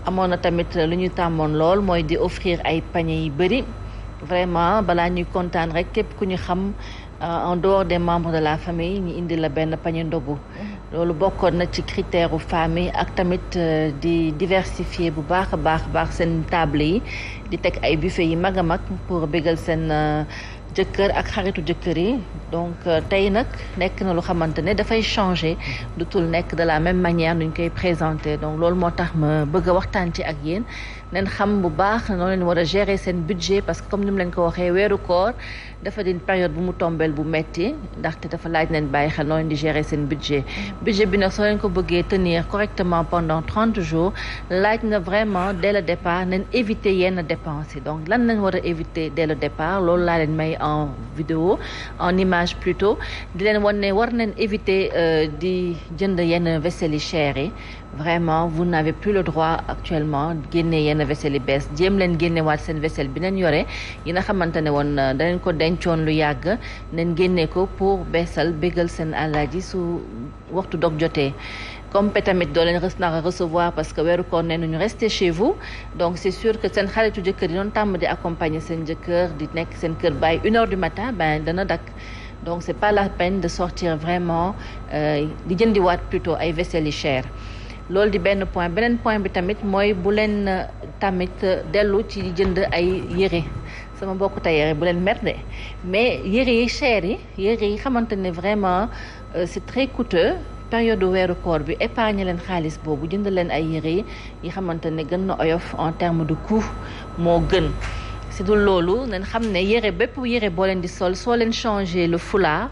Speaker 19: amoon na tamit lu ñu tàmmoon lool mooy di offrir ay paniers yu bëri vraiment balaa ñuy kontaan rek képp ku ñu xam en dehors des membres de la famille ñu indi la benn panier ndogu loolu bokkoon na ci critère u famille ak tamit di diversifier bu baax a baax seen table yi di teg ay buffet yi mag a mag pour bégal seen jëkkër ak xaritu jëkkër yi donc tey nag nekk na lu xamante ne dafay changer du tul nekk de la même manière nuñ koy présenter donc loolu moo tax ma bëgg a waxtaan ci ak yéen nen xam bu baax noonu leen war a gérer seen budget parce que comme ni mu leen ko waxee weeru koor dafa di période bu mu tombeel bu metti ndaxte dafa laaj leen bàyyi xel noonu leen di gérer seen budget bi nag soo leen ko bëggee tenir correctement pendant 30 jours laaj na vraiment dès le départ nañ éviter yenn dépenses yi donc lan lañ war a éviter dès le départ loolu laa leen may en vidéo en image plutôt di leen wan ne war nañ éviter di jënd yenn vaisselle yi chères yi vraiment vous n'avez plus le droit actuellement génne yenn vaisselle yi bees jéem leen génnewaat seen vaisselle bi nañ yore yi nga xamante ne woon danañ ko dencoon lu yàgg nañ génne ko pour beesal bégal seen àllaaji su waxtu dog jotee comme tamit doo leen nara recevoir parce que weeru koor nee nañu rester chez vous donc c'est sûr que seen xaritu jëkkër yi doon tàmm di accompagner seen jëkkër di nekk seen kër bàyyi 1h du matin dana dakk donc c'est pas la peine de sortir vraiment di jëndiwaat plutôt ay vaisselle yi chères loolu di benn point beneen point bi tamit mooy bu leen tamit dellu ci jënd ay yére sama mbokku tailleur bu leen mer de mais yére yi cher yi xamante ne vraiment c'est très coûteux période weeru koor bi épargne leen xaalis boobu jënd leen ay yére yi xamante ne gën na oyof en terme de coût moo gën si dul loolu nañ xam ne bépp yére boo leen di sol soo leen changer le foulard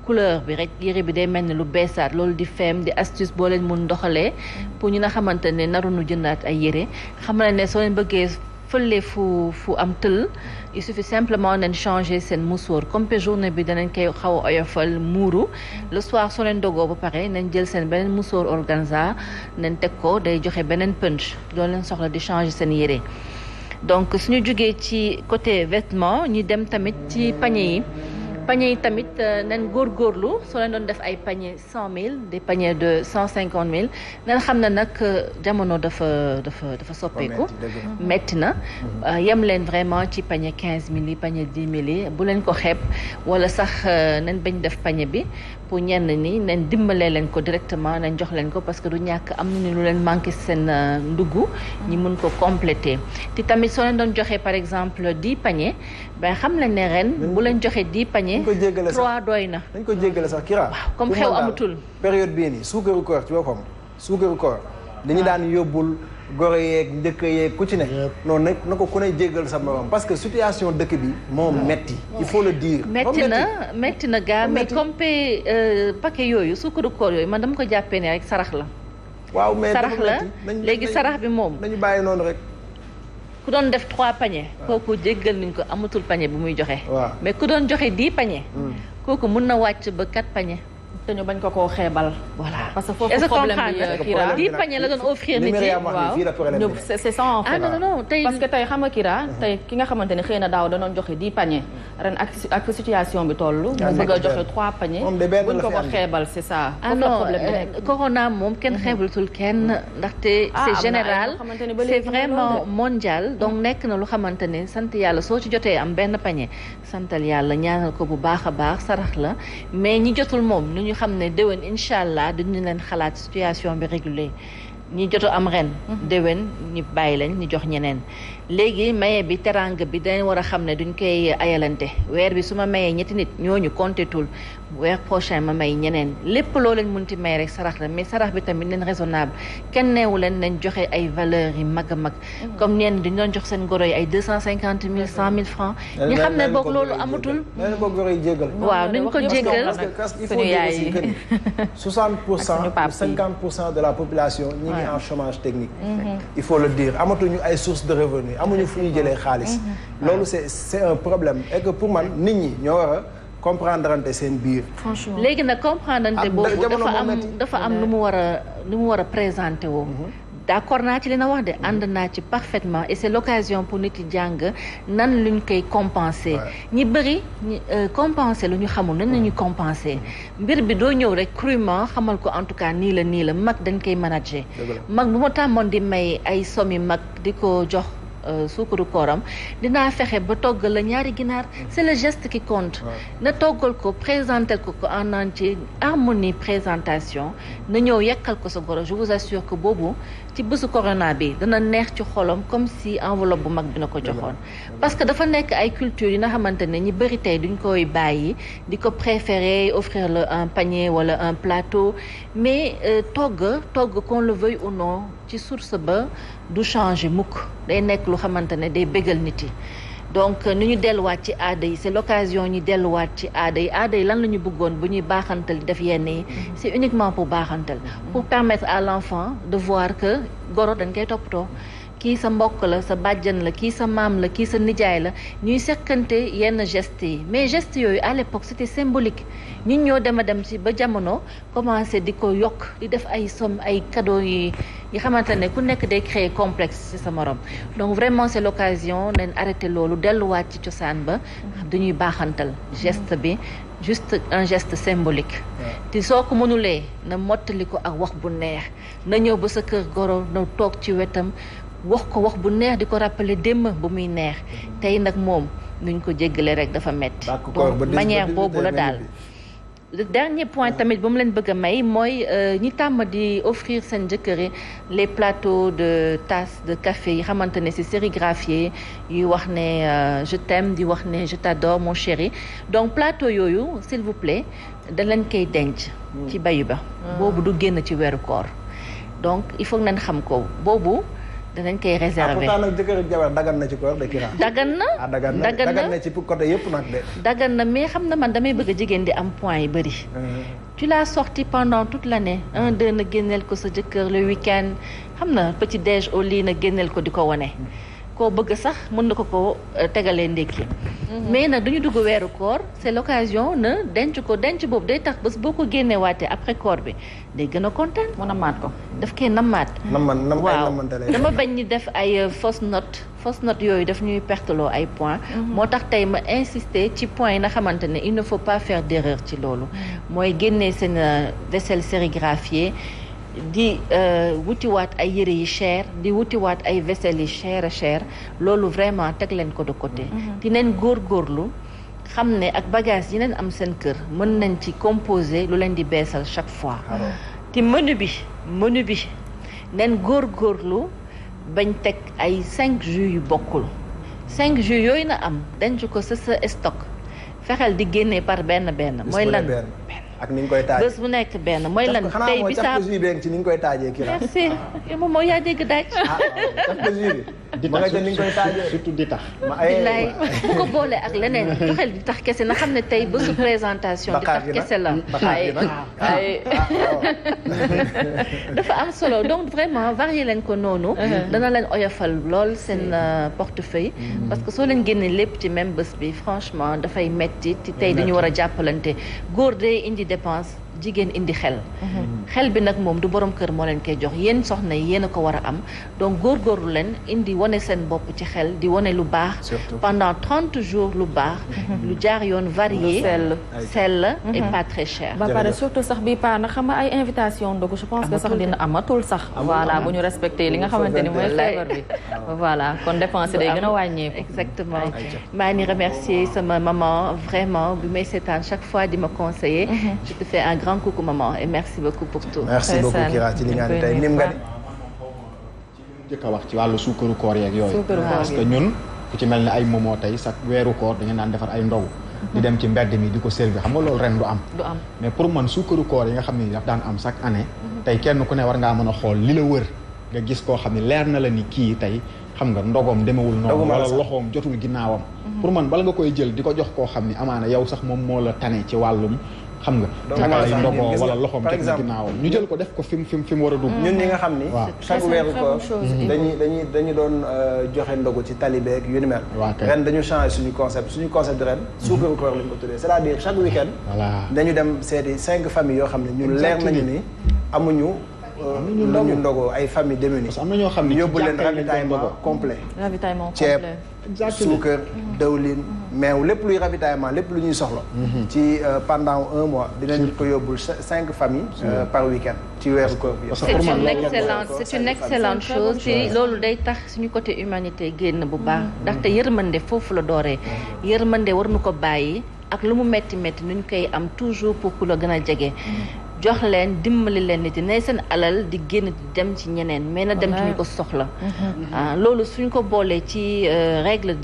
Speaker 19: couleur bi rek yére bi day mel ni lu beesaat loolu di feem di astuce boo leen mun doxalee pour ñu nga xamante ne naruñu jëndaat ay yére xam na ne soo leen bëggee fële fu am tël il suffit simplement nañ changer seen musoor comme que journée bi danañ koy xaw a oyofal muuru le soir soo leen dogoo ba pare nañ jël seen beneen musoor organza nañ teg ko day joxe beneen punch doon leen soxla di changer seen yére donc suñu jógee ci côté vêtement ñu dem tamit ci panier yi tamit nañ góorgóorlu soo leen doon def ay panier 100 000 des paniers de 150 000 nañ xam ne nag jamono dafa soppeeku metti na yem leen vraiment ci panier 15 000 yi panier 10 000 yi bu leen ko xeeb wala sax nañ bañ def panier bi pour ñenn ni nañ dimbalee leen ko directement nañ jox leen ko parce que du ñàkk am nañu lu leen manqué seen ndugg ñi mun ko compléter te tamit soo leen doon joxee par exemple 10 paniers xam leen ne ren bu leen joxee 10 paniers 3 doy na.
Speaker 9: dañ ko jéggale sax Kira.
Speaker 19: waaw comme xew amatul.
Speaker 9: période bii nii suukaru koor ci boppam suukaru koor dañu daan yóbbul goro yeeg njëkk yeeg ku ci ne. noonu nag na ko ku ne jéggal sa morom parce que situation dëkk bi moom metti il faut le dire.
Speaker 19: metti na gaa mais comme paquet yooyu suukaru koor yooyu man dama ko jàppee ne rek sarax la.
Speaker 9: waaw mais
Speaker 19: sarax la léegi sarax bi moom.
Speaker 9: nañu bàyyi noonu rek.
Speaker 19: ku doon def 3 paniers kooku jéggal nañ ko amatul panier bu muy joxe. mais ku doon joxe 10 paniers. kooku mun na wàcc ba 4 paniers.
Speaker 10: te ñu bañ ko koo xeebal.
Speaker 19: voilà
Speaker 10: parce que foofu problème bi Kira
Speaker 19: 10 paniers la doon offrir nit yi
Speaker 10: waaw c'est ça en fait.
Speaker 19: non tey
Speaker 10: parce que tey xam nga Kira tey ki nga xamante ne xëy na daaw danoon joxe 10 paniers ren ak situation bi toll. mu bëgg a joxe 3 paniers. buñ ko ko xeebal c'est ça. foofu la problème bi nekk
Speaker 19: corona moom kenn xeebalatul kenn ndaxte c'est général c'est vraiment mondial donc nekk na lu xamante ne sant yàlla soo ci jotee am benn panier santal yàlla ñaanal ko bu baax a baax sarax la mais ñi jotul moom ñu xam ne déwén incha allah dañu leen xalaat situation bi régulée ñi joto am ren déwén ñu bàyyi leen ñu jox ñeneen léegi maye bi teranga bi dañ war a xam ne duñ koy ayalante weer bi su ma mayee ñetti nit ñooñu compté tul weer prochain ma may ñeneen lépp loo leen mënti may rek sarax la mais sarax bi tamit leen raisonnable kenn neewu leen nañ joxe ay valeurs yi mag a mag comme neen dañ doon jox seen goro yi ay 250 000 100 000 francs ñu xam ne boog loolu amatul waaw nañ ko jéggal
Speaker 9: suñu yaay yi 50% de la population ñi ngi en chômage technique il faut le dire amatuñu ay sources de revenus amuñu fu ñu jëlee xaalis loolu c'est un problème et que pour man nit ñi ñoo war a comprendre ante seen biir.
Speaker 19: franchement léegi nag comprendre ante boobu dafa am nu mu war a présenté woo d'accord naa ci li na wax de ànd naa ci parfaitement et c'est l'occasion pour nit yi jàng nan luñ koy compenser ñi bëri compenser lu ñu xamul nan lañuy compenser mbir bi doo ñëw rek crûment xamal ko en tout cas nii la mag dañ koy manager mag bu ma tàmmoon di may ay somme mag di ko jox suukaru kooram dinaa fexe ba toggal la ñaari ginaar c'est le geste qui compte na toggal ko présenter ko en entier harmonie présentation na ñëw yekkal ko sa goro je vous assure que boobu ci bésu corona bi dana neex ci xolam comme si enveloppe bu mag bi na ko joxoon parce que dafa nekk ay culture yi nga xamante ne ñi bëri tey duñ koy bàyyi di ko préférer offrir le un panier wala un plateau mais togg qu'on le veuille ou non ci source ba du changer mukk day nekk lu xamante ne day bégal nit yi donc ni ñu delluwaat ci aada yi c'est l'occasion ñu delluwaat ci aada yi lan la ñu bëggoon bu ñuy baaxantal def yenn yi c'est uniquement pour baaxantal pour permettre à l'enfant de voir que goro dañ koy toppatoo kii sa mbokk la sa bàjjan la kii sa maam la kii sa nijaay la ñuy sekkante yenn gestes yi mais gestes yooyu à l'époque c'était symbolique ñun ñoo dem ci ba jamono commencé di ko yokk di def ay somme ay cadeaux yi xamante ne ku nekk day créer complexe ci sa morom donc vraiment c'est l'occasion nañ arrêter loolu delluwaat ci cosaan ba dañuy baaxantal geste bi juste un geste symbolique te soo ko mënulee na mottali ko ak wax bu neex na ñëw ba sa kër goro na toog ci wetam wax ko wax bu neex di ko rappeler démb bu muy neex tey nag moom nuñ ko jéggale rek dafa metti donc manière boobu la daal le dernier point tamit bu mu leen bëgg a may mooy ñi tàmm di offrir seen jëkkër yi les plateaux de tasses de café yi xamante ne c'est sérigraphié yuy wax ne je t'aime di wax ne je t'adore mon chéri donc plateau yooyu s'il vous plaît da leen koy denc ci bayu ba boobu du génn ci weeru koor donc il faut nañ xam ko boobu danañ koy réserver
Speaker 9: pourtant nag jëkkër ak jabar dagan na ci koor de Kira.
Speaker 19: dagan na
Speaker 9: ci côté yëpp nag de.
Speaker 19: dagan na mais xam na man damay bëgg a jigéen di am point yu bëri. tu l'as sorti pendant toute l'année 1-2 na génneel ko sa jëkkër le week-end xam na petit déj au lit na génneel ko di ko wane. koo bëgg sax mën na ko tegalee ndékki mais nag duñu dugg weeru koor c'est l'occasion na denc boobu day tax bés boo ko génnee waatee après koor bi day gën a kontaan mu namaat ko daf koy namaat waaw dama bañ ñi def ay fausse note yooyu daf ñuy perteloo ay points moo tax tey ma insister ci points yi nga xamante ne il ne faut pas faire d'erreur ci loolu mooy génnee seen vaisselle sérigraphiée di wutiwaat ay yëre yi cher di wutiwaat ay vaisselle yi cher loolu vraiment teg leen ko de côté dinañ góorgóorlu xam ne ak bagage yi leen am seen kër mën nañ ci composer lu leen di beesal chaque fois te menu bi nen góorgóorlu bañ teg ay 5 jus yu bokkul 5 jus yooyu na am denc ko sa stock fexeel di génnee par benn mooy lan
Speaker 9: ak ni nga koy taajee
Speaker 19: bés bu nekk benn mooy lan tey bisaab
Speaker 9: ci ni nga koy taajee kii la.
Speaker 19: merci moom moo yaa dégg daaj.
Speaker 12: di tax ni nga koy taajee surtout di tax.
Speaker 19: billaay bu ko boole ak leneen joxel di tax kese na xam ne tey bésu présentation. di tax kese la ay dafa am solo donc vraiment varier leen ko noonu. dana leen oyofal lool seen portefeuille. parce que soo leen génnee lépp ci même bés bi franchement dafay metti tey dañu war a jàppalante góor day indi dépense jigéen indi xel bi nag moom du borom kër moo leen koy jox yéen soxna yi yéen a ko war a am donc góorgóorlu leen indi wane seen bopp ci xel di wane lu baax pendant 30 jours lu baax lu jaar yoon varié sell et pas très cher
Speaker 10: ba pare surtout sax bi pa na xam nga ay invitation ndogu je pense que sax dina amatul sax voilà bu ñu respecté li nga xamante ni mooy feebar bi voilà kon dépense day gën a wàññeeku
Speaker 19: exactement maa ngi remercier sama maman vraiment bi may seetaan chaque fois di ma conseiller je te fais un grand coucou maman et merci beaucoup pour tout.
Speaker 9: merci beaucoup Kira ci li nga ne tey nim nga ni.
Speaker 12: jëkk a wax ci wàllu suukaru koor yeeg yooyu. parce que ñun ku ci mel ne ay momo tey sax weeru koor dañu naan defar ay ndogu. di dem ci mbedd mi di ko servir xam nga loolu ren du am. mais pour man suukaru koor yi nga xam ne daf daan am chaque année. tey kenn ku ne war ngaa mën a xool li la wër nga gis koo xam ne leer na la ni kii tey xam nga ndogom demewul noonu wala loxoom jotul ginnaawam. pour man bala nga koy jël di ko jox koo xam ne amaana yow sax moom moo la tane ci wàllum. xam nga naka lay ndogoo wala loxoom teg na ginnaawam ñu jël ko def ko fi mu war a dugg
Speaker 9: ñun ñi nga xam ni chaque weeru koor dañu doon joxe ndogu ci talibeek yu ni mel ren dañu changé suñu concept ren suukaru koor lañ ko tuddee c'est-à-dire chaque week-end dañu dem seeti 5 familles yoo xam ne ñun leer nañu ni amuñu lu ñu ndogoo ay famille démunies.
Speaker 12: am na ñoo xam ne
Speaker 9: yóbbu leen ravitaillement complet.
Speaker 10: ravitaillement
Speaker 9: ceeb
Speaker 10: complet.
Speaker 9: suukar dawlin meew lépp luy ravitaillement lépp lu ñuy soxla. ci pendant 1 mois dinañ ko yóbbul 5 familles par week-end ci weeru koor bi.
Speaker 19: c'est une excellente chose ci loolu day tax suñu côté humanité génn bu baax ndaxte yërmande foofu la dooree yërmande war nu ko bàyyi ak lu mu metti metti nuñ koy am toujours pour ku la gën a jege jox leen dimbali leen nit ne seen alal di génn di dem ci ñeneen mais na dem ci ñu ko soxla loolu suñ ko boolee ci règle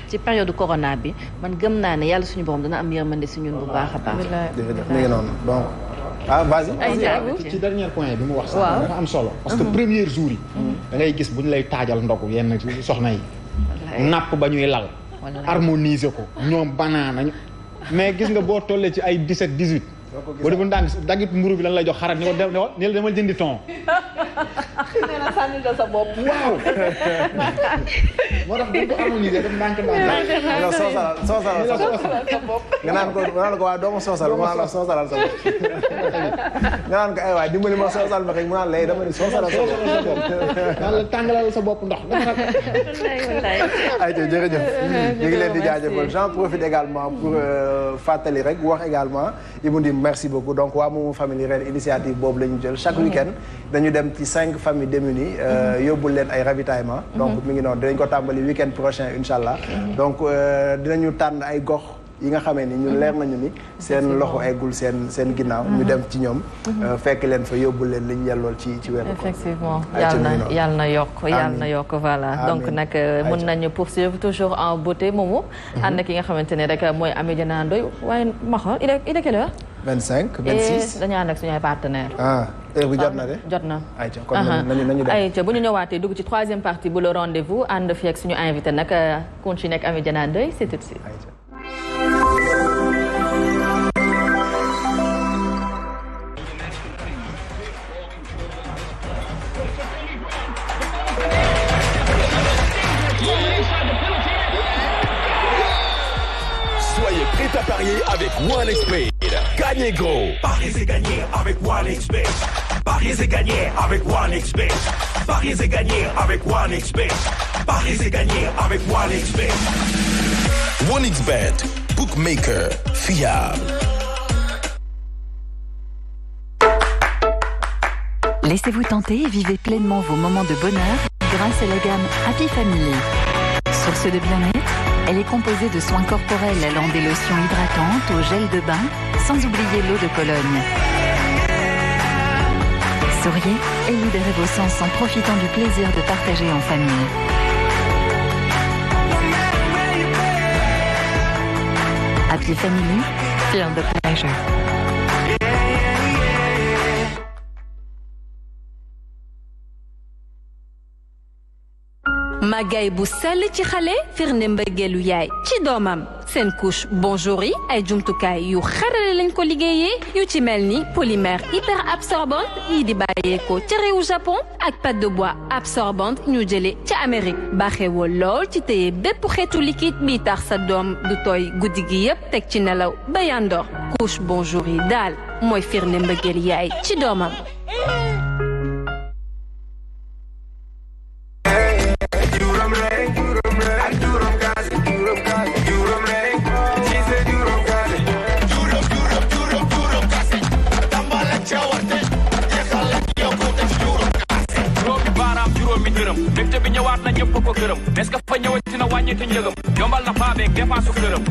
Speaker 19: ci période corona bi man gëm naa ne yàlla suñu borom dana am yërmande si ñun bu baax a baax.
Speaker 9: mi ngi noonu donc
Speaker 12: vas-y. ci dernier point bi mu wax sax dafa am solo parce que premier jour yi da ngay gis bu ñu lay taajal ndogu yenn soxna yi napp ba ñuy lal harmoniser ko ñoom banaana mais gis nga boo tollee ci ay 17 18 boo defoon daggit mburu bi lan lay jox xarat ni ko demal jëndi ton.
Speaker 10: nee na sànni sa bopp.
Speaker 12: waaw. moo tax dañ ko harmoniser def ndànk
Speaker 9: nga soosalal sa bopp. nga naan ko waa doo ma soosal mu naan la soosalal sa bopp. nga naan ko ay waay dimbali ma soosal ma xëy mu naan lay dama ni soosalal sa bopp.
Speaker 12: naan la tàngalal sa bopp ndox.
Speaker 9: ayca jërëjëf. ñu ngi leen di jaajëfal j'en profite également pour fàttali rek wax également Ibou Ndim merci beaucoup donc waa Momo Family ren initiative boobu la ñu jël chaque week-end dañu dem ci 5 familles démunies yóbbul leen ay ravitaillement donc mi ngi noonu dinañ ko tàmbali week-end prochain incha allah donc dinañu tànn ay gox yi nga xamee ni ñun leer nañu ni seen loxo eggul seen ginnaaw ñu dem ci ñoom fekk leen fa yóbbul leen li ñu yellool ci weeru ko
Speaker 10: effectivement yàlla na yokk voilà donc nag mën nañu poursuivre toujours en beauté moomu ànd ki nga xamante ne rek mooy Ami Diana Ndoye waaye ma xool il est quelle heure
Speaker 9: 25 26
Speaker 10: dañu ànd ak suñu ay partenaires
Speaker 9: heure bi jot na de
Speaker 10: jot na
Speaker 9: ayca kon nañu dem
Speaker 10: ayca bu ñu ñëwaatee dugg ci 3e partie bu le rendez-vous ànd fi ak suñu invité nag continué ak Ami Diana Ndoye c'est tout de suite.
Speaker 20: Soyez prêts à parier avec OneXBet. Gagnez gros.
Speaker 21: Pariez et gagnez avec OneXBet. Pariez et gagnez avec OneXBet. Pariez et gagnez avec OneXBet. Pariez et gagnez avec OneXBet.
Speaker 20: OneXBet, bookmaker fiable.
Speaker 22: Laissez-vous tenter et vivez pleinement vos moments de bonheur grâce à la gamme Happy Family. Source de bien-être, elle est composée de soins corporels allant des lotions hydratantes au gel de bain, sans oublier l'eau de Cologne. Souriez et libérez vos sens en profitant du plaisir de partager en famille. Happy Family, feel the pleasure.
Speaker 23: màggaay bu sell ci xale firnde mbëggeelu yaay ci doomam seen couche bonjour yi ay jumtukaay yu xarale lañ ko liggéeyee yu ci mel ni polymère hyper absorbante yi di bàyyeekoo ca réewu Japon ak pâte de bois absorbante ñu jëlee ca Amérique baaxewoo lool ci téye bépp xeetu liquide bi tax sa doom du tooy guddi gi yépp teg ci nelaw ba yandoor couche bonjour yi daal mooy firnde mbëggeel yaay ci doomam.
Speaker 24: mbégte bi ñëwaat na ñëpp ko gërëm est-ce que fa ñëwati na wàññi te njëgam yombal na paa beeg dépense këram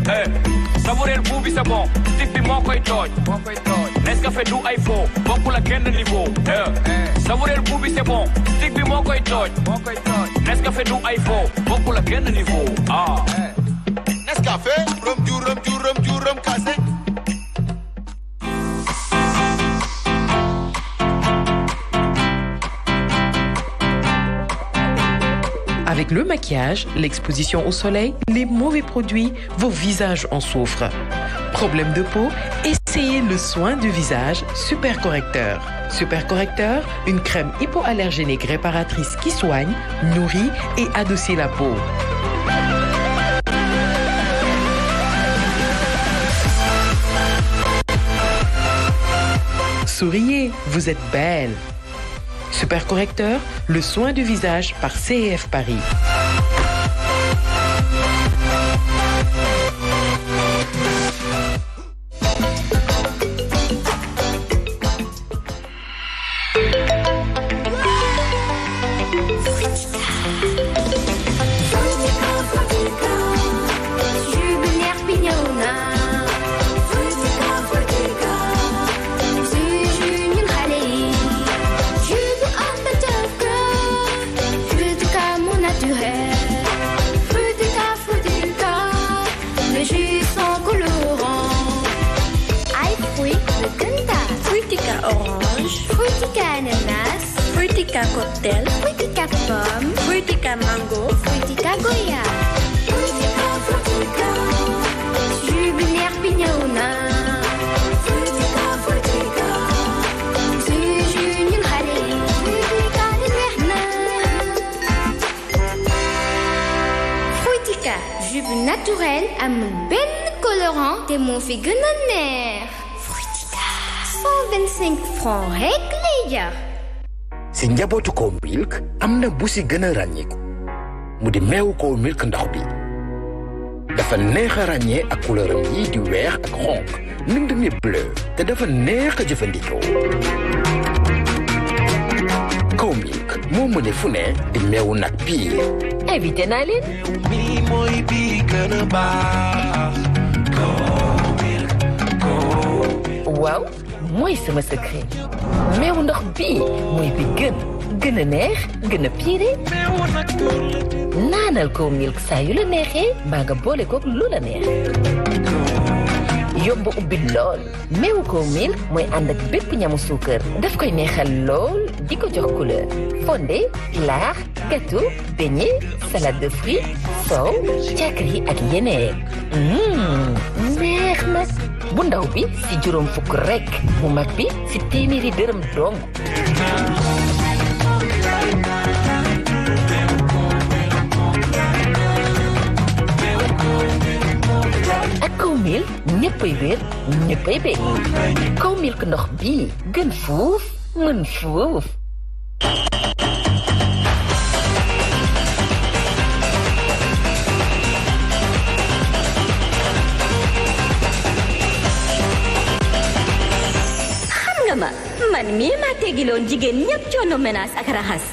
Speaker 24: savoureel buu bi c'est bon stick bi moo koy tooj Nescafé du ay faux bokkul ak kenn niveau savoureel buu bi c'est bon stick bi moo koy tooj Nescafé du ay faux bokkul ak kenn niveau
Speaker 21: Nescafé rum kase
Speaker 25: Avec le maquillage, l'exposition au soleil, les mauvais produits, vos visages en souffrent. Problème de peau? Essayez le soin du visage Super Correcteur. Super Correcteur, une crème hypoallergénique réparatrice qui soigne, nourrit et adoucit la peau. Souriez, vous êtes belle. Super correcteur, le soin du visage par CF Paris.
Speaker 1: Fruitica cocktail, Fruitica pomme, Fruitica mango, Fruitica goya. Fruitica, jus bu neex bi ñëw na. Fruitica, suñu jus ñun xale yi. Fruitica li neex na. Fruitica, jus bu naturel amul benn colorant te moo fi gën a neex. Fruitica, 125 francs rek lay jar.
Speaker 2: si njabootu Cow Milk am na bu si gën a ràññeeku mu di meewu Cow Milk ndax bi dafa neex a ràññee ak couleuram yi di weex ak xonq mbind mi bleu te dafa neex a jëfandikoo. Cow Milk moo mëne fu ne di meewu nag piir.
Speaker 4: invité naa leen.
Speaker 21: bii mooy bii gën a baax. Cow Milk.
Speaker 4: waaw mooy sama secret. meewu ndox bii mooy bi gën a neex gën a piire. naanal Cow Milk saa yu la neexee mbaa nga boole kook lu la neex. yomb ubbi lool meewu Cow Milk mooy ànd ak bépp ñamu suukar daf koy neexal lool di ko jox couleur. fondé laax gâteau beignet salade de fruits soow càkkri ak yeneen. neex na. bu ndaw bi ci juróom fukk rekk bu mag bi ci téeméeri dërëm dong. ak Cow Milk ñëppay wér ñëppay bég. Cow Milk ndox bii gën fuuf mën fuuf.
Speaker 1: man mii maa tegiloon jigéen ñëpp coono menace ak raxas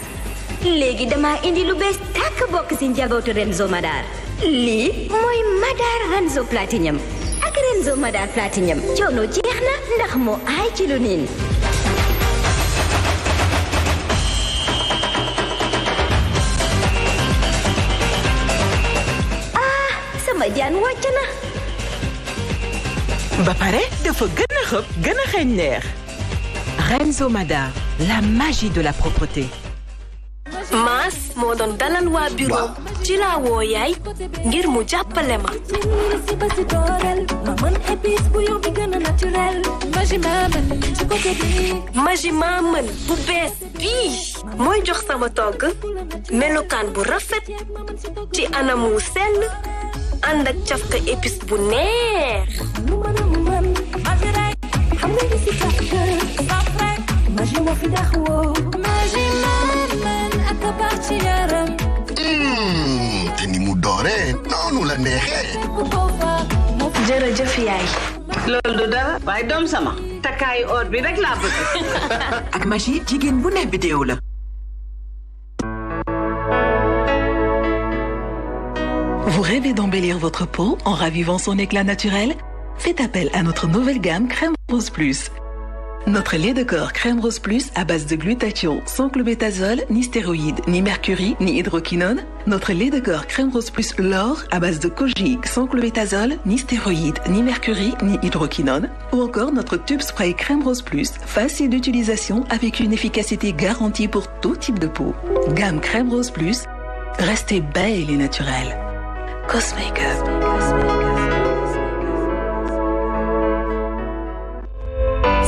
Speaker 1: léegi dama indi lu bees tàkk bokk ci njabootu Renzo Madar lii mooy Madar Renzo Platinum ak Renzo Madar Platinum coono jeex na ndax moo aay ci lu niin sama jaan wàcc na
Speaker 5: ba pare dafa gën a xëpp gën a xeeñ neex. Renzo Madar, la magie de la propreté.
Speaker 1: Maas moo doon dalal waa bureau ci laa woo yaay ngir mu jàppale ma. Magi maa mën bu bees bii mooy jox sama togg melukaan bu rafet ci anam wu sell ànd ak cafka épice bu neex.
Speaker 17: te ni mu dooree noonu la neexee.
Speaker 1: jërëjëf yaay.
Speaker 7: loolu du dara waaye doom sama takkaayu or bi rek laa bëgg.
Speaker 5: ak magie jigéen bu ne bidéo la.
Speaker 26: Vous rêvez d'embellir votre peau en ravivant son éclat naturel? Faites appel à notre nouvelle gamme Crème Rose Plus. Notre lait de corps Crème Rose Plus à base de glutathion, sans clobétasol, ni stéroïdes, ni mercury, ni hydroquinone. Notre lait de corps Crème Rose Plus L'Or à base de kojique, sans clobétasol, ni stéroïdes, ni mercury, ni hydroquinone. Ou encore notre tube spray Crème Rose Plus, facile d'utilisation avec une efficacité garantie pour tout type de peau. Gamme Crème Rose Plus, restez belle et naturelle. Cosmakeup.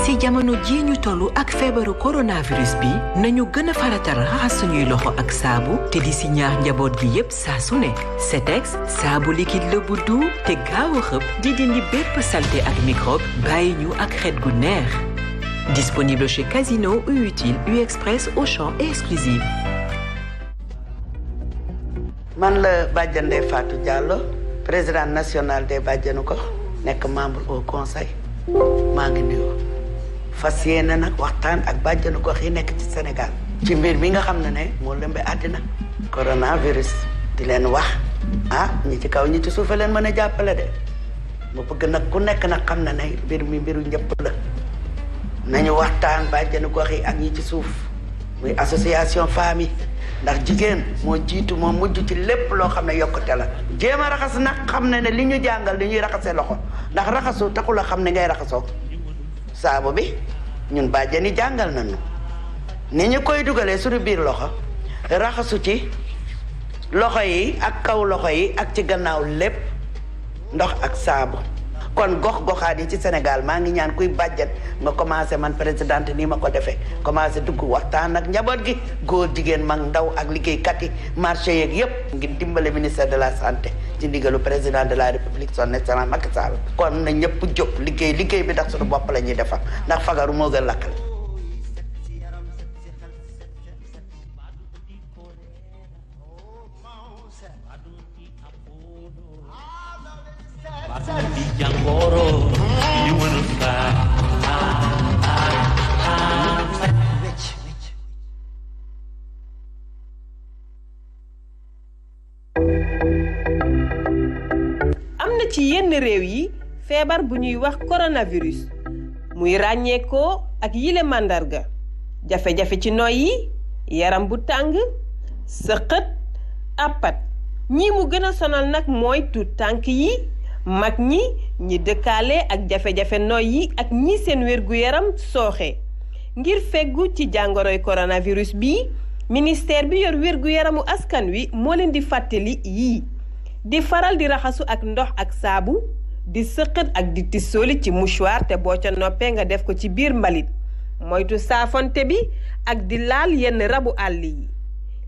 Speaker 25: ci jamono ji ñu tollu ak feebaru coronavirus bi nañu gën a faratal raxas suñuy loxo ak saabu te di si ñaax njaboot gi yépp saa su ne Cetex saabu liquide la bu du te gaaw a xëpp di dindi bépp saleté ak microbe bàyyi ñu ak xet gu neex
Speaker 3: Disponible chez Casino, U-Utile, U-Express, Auchan et Exclusive.
Speaker 7: man la Badiane Ndeye Fatou Diallo présidente nationale des Badianu Gox nekk membre au conseil maa ngi nuyu fas yéene nag waxtaan ak Badianu Gox yi nekk ci Sénégal ci mbir mi nga xam ne moo lëmbe àddina coronavirus di leen wax ñi ci kaw ñi ci suufe leen mën a jàppale de mu bëgg nag ku nekk nag xam na ne mbir mi mbiru ñëpp la nañu waxtaan Badianu Gox yi ak ñi ci suuf muy association famille ndax jigéen moo jiitu moo mujj ci lépp loo xam ne yokkute la jéem a raxas nag xam ne li ñu jàngal li ñuy raxasee loxo ndax raxasu taxul a xam ne ngay raxasoo saabu bi ñun bàjjeni jàngal nañu ni ñu koy dugalee suñu biir loxo raxasu ci loxo yi ak kaw loxo yi ak ci gannaaw lépp ndox ak saabu kon gox-goxaat yi ci Sénégal maa ngi ñaan kuy bàjjet nga commencé man présidente nii ma ko defee commencé dugg waxtaan ak njaboot gi góor jigéen mag ndaw ak liggéeykat yi marché yeeg yépp ngir dimbale ministère de la santé ci ndigalu président de la république son excellence Macky Sall kon na ñëpp jóg liggéey bi ndax suñu bopp la ñuy defar ndax fagaru moo gën lakkal
Speaker 8: Jangoro, you wanna
Speaker 11: am na ci yenn réew yi feebar bu ñuy wax coronavirus muy ràññeekoo ak yile màndarga jafe-jafe ci noyyi yaram bu tàng sëqët apat ñi mu gën a sonal nag mooy tuut tànk yi mag ñi ñi dëkkaale ak jafe-jafe noyyi ak ñi seen wér-gu-yaram sooxe ngir feggu ci jàngoroy coronavirus bi ministère bi yor wér-gu-yaramu askan wi moo leen di fàttali yii di faral di raxasu ak ndox ak saabu di sëqët ak di tissooli ci mouchoir te boo ca noppee nga def ko ci biir mbalit moytu saafonte bi ak di laal yenn rabu àll yi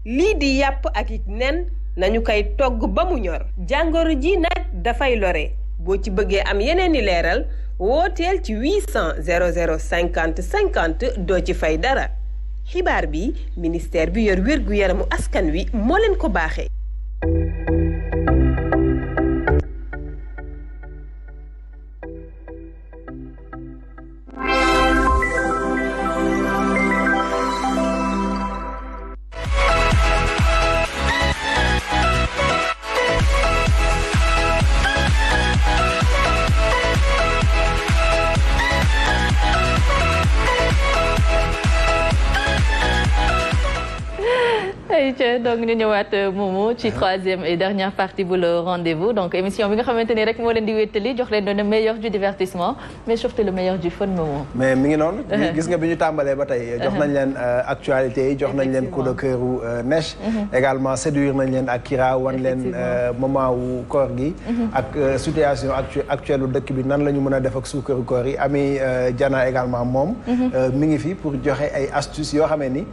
Speaker 11: lii di yàpp ak it nen nañu koy togg ba mu ñor jàngoro ji nag dafay lore boo ci bëggee am yeneeni leeral wooteel ci 800 00 50 50 doo ci fay dara xibaar bi ministère bi yor wér-gu-yaramu askan wi moo leen ko baaxee.
Speaker 10: donc ñu ñëwaat Momo ci troisième et dernière partie bu le rendez-vous donc émission bi nga xamante ni rek moo leen di wéttali jox leen le meilleur du divertissement mais surtout le meilleur du fun Momo.
Speaker 9: mais mi ngi noonu. gis nga bi ñu tàmbalee ba tey. jox nañ leen actualité yi jox nañ leen coup de cœur u Nech. également séduire nañ leen ak Kira wan leen moment wu koor gi. ak situation actuelle u dëkk bi nan la ñu mën a def ak suukaru koor yi Ami Diana également moom. mi ngi fi pour joxe ay astuces yoo xamee ni.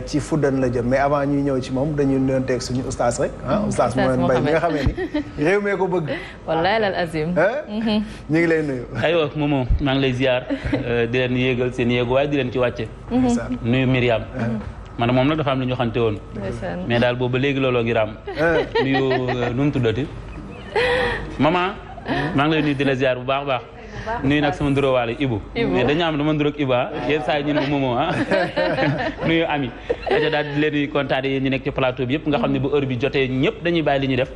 Speaker 9: ci fuddan la jëm mais avant ñuy ñëw ci moom dañuy nuyoonteeg suñu ustaas rek ustaas Mohamed Mbaye mi nga xamee ni réew mee ko bëgg
Speaker 10: wallaay lal azim
Speaker 9: ñu ngi lay nuyu
Speaker 13: aywa Momo maa ngi lay ziar di leen yéegal seen yéeguwaay di leen ci wàcce nuyu Myriam man moom nag dafa am lu ñu xante woon mais daal boobu ba léegi looloo ngi raam nuyu nu mu tuddati maman maa ngi lay nuyu di la ziar bu baax baax nuyu nag sama nduróowaale Ibu mais dañu am dama nduróog Iba yenn saa yi ñu ne Momo nuyu Ami aja daal di leen di kontaane yéen ñi nekk ci plateau bi yëpp nga xam ne bu heure bi jotee ñëpp dañuy bàyyi li ñuy def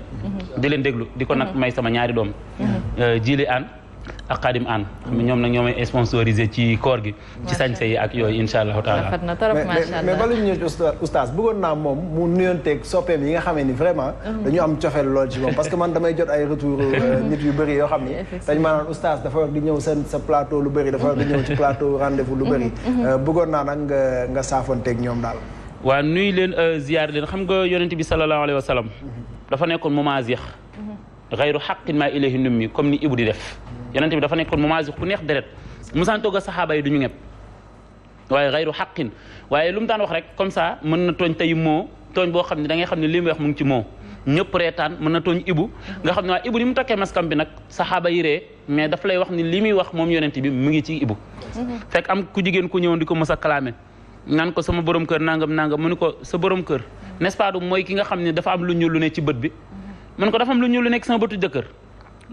Speaker 13: di leen déglu di ko nag may sama ñaari doom Jili An ak Khadim An xam ne ñoom nag ñoo may sponsorisé ci koor gi ci sañse yi ak yooyu insha allahu taala
Speaker 9: mais bala ñu ñëw ci oustaz bëggoon naa moom mu nuyonteeg soppeem yi nga xamee ni vraiment dañu am cofeel lool ci moom parce que man damay jot ay retour nit yu bëri yoo xam ni dañ maa naan oustaz dafa war di ñëw sa plateau lu bëri dafa war di ñëw ci plateau rendez-vous lu bëri bëggoon naa nag nga saafonteeg ñoom daal
Speaker 13: waaw nuyu leen ziar leen xam nga yonent bi sallallahu alayhi wa sallam dafa nekkoon mumaazix xayru xaqin maa ilayhi nummi comme ni Ibu di def yonent bi dafa nekkoon mumaazix ku neex deret musaan toog a saxaaba yi du ñu ñëpp waaye xayru xaqin waaye lu mu daan wax rek comme ça mën na tooñ tey moo tooñ boo xam ne da ngay xam ne li muy wax mu ngi ci moo ñëpp reetaan mën na tooñ Ibu nga xam ne waa Ibu ni mu takkee maskam bi nag saxaaba yi ree mais daf lay wax ni li muy wax moom yonent bi mu ngi ci Ibu fekk am ku jigéen ku ñëwoon di ko mës a clamé naan ko sama borom kër nangam mu ni ko sa borom kër n'est-ce pas du mooy ki nga xam ne dafa am lu ñuul lu ne ci bët bi mun ko dafa am lu ñuul lu nekk sama bëtu jëkkër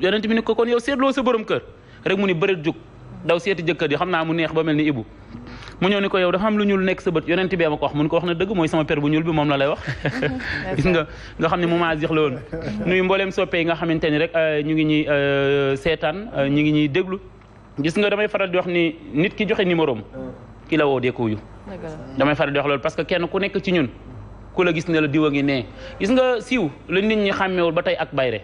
Speaker 13: yonent bi ni ko kon yow seetloo sa borom kër rek mu ni bëreet jóg daw seeti jëkkër yi xam naa mu neex ba mel ni Ibu mu ñëw ni ko yow dafa am lu ñuul nekk sa bët yonent bi ma ko wax mun ko wax na dëgg mooy sama per bu ñuul bi moom la lay wax gis nga xam ne moment jeex la woon nuyu mbooleem soppe yi nga xamante ni rek ñu ngi ñuy seetaan ñu ngi ñuy déglu gis nga damay faral di wax ni nit ki joxe numéro am ki la woo dee ko wuyu damay faral di wax loolu parce que kenn ku nekk ci ñun ku la gis ne la diwa ngi nee gis nga siiw la nit ñi xàmmeewul ba tey ak bayre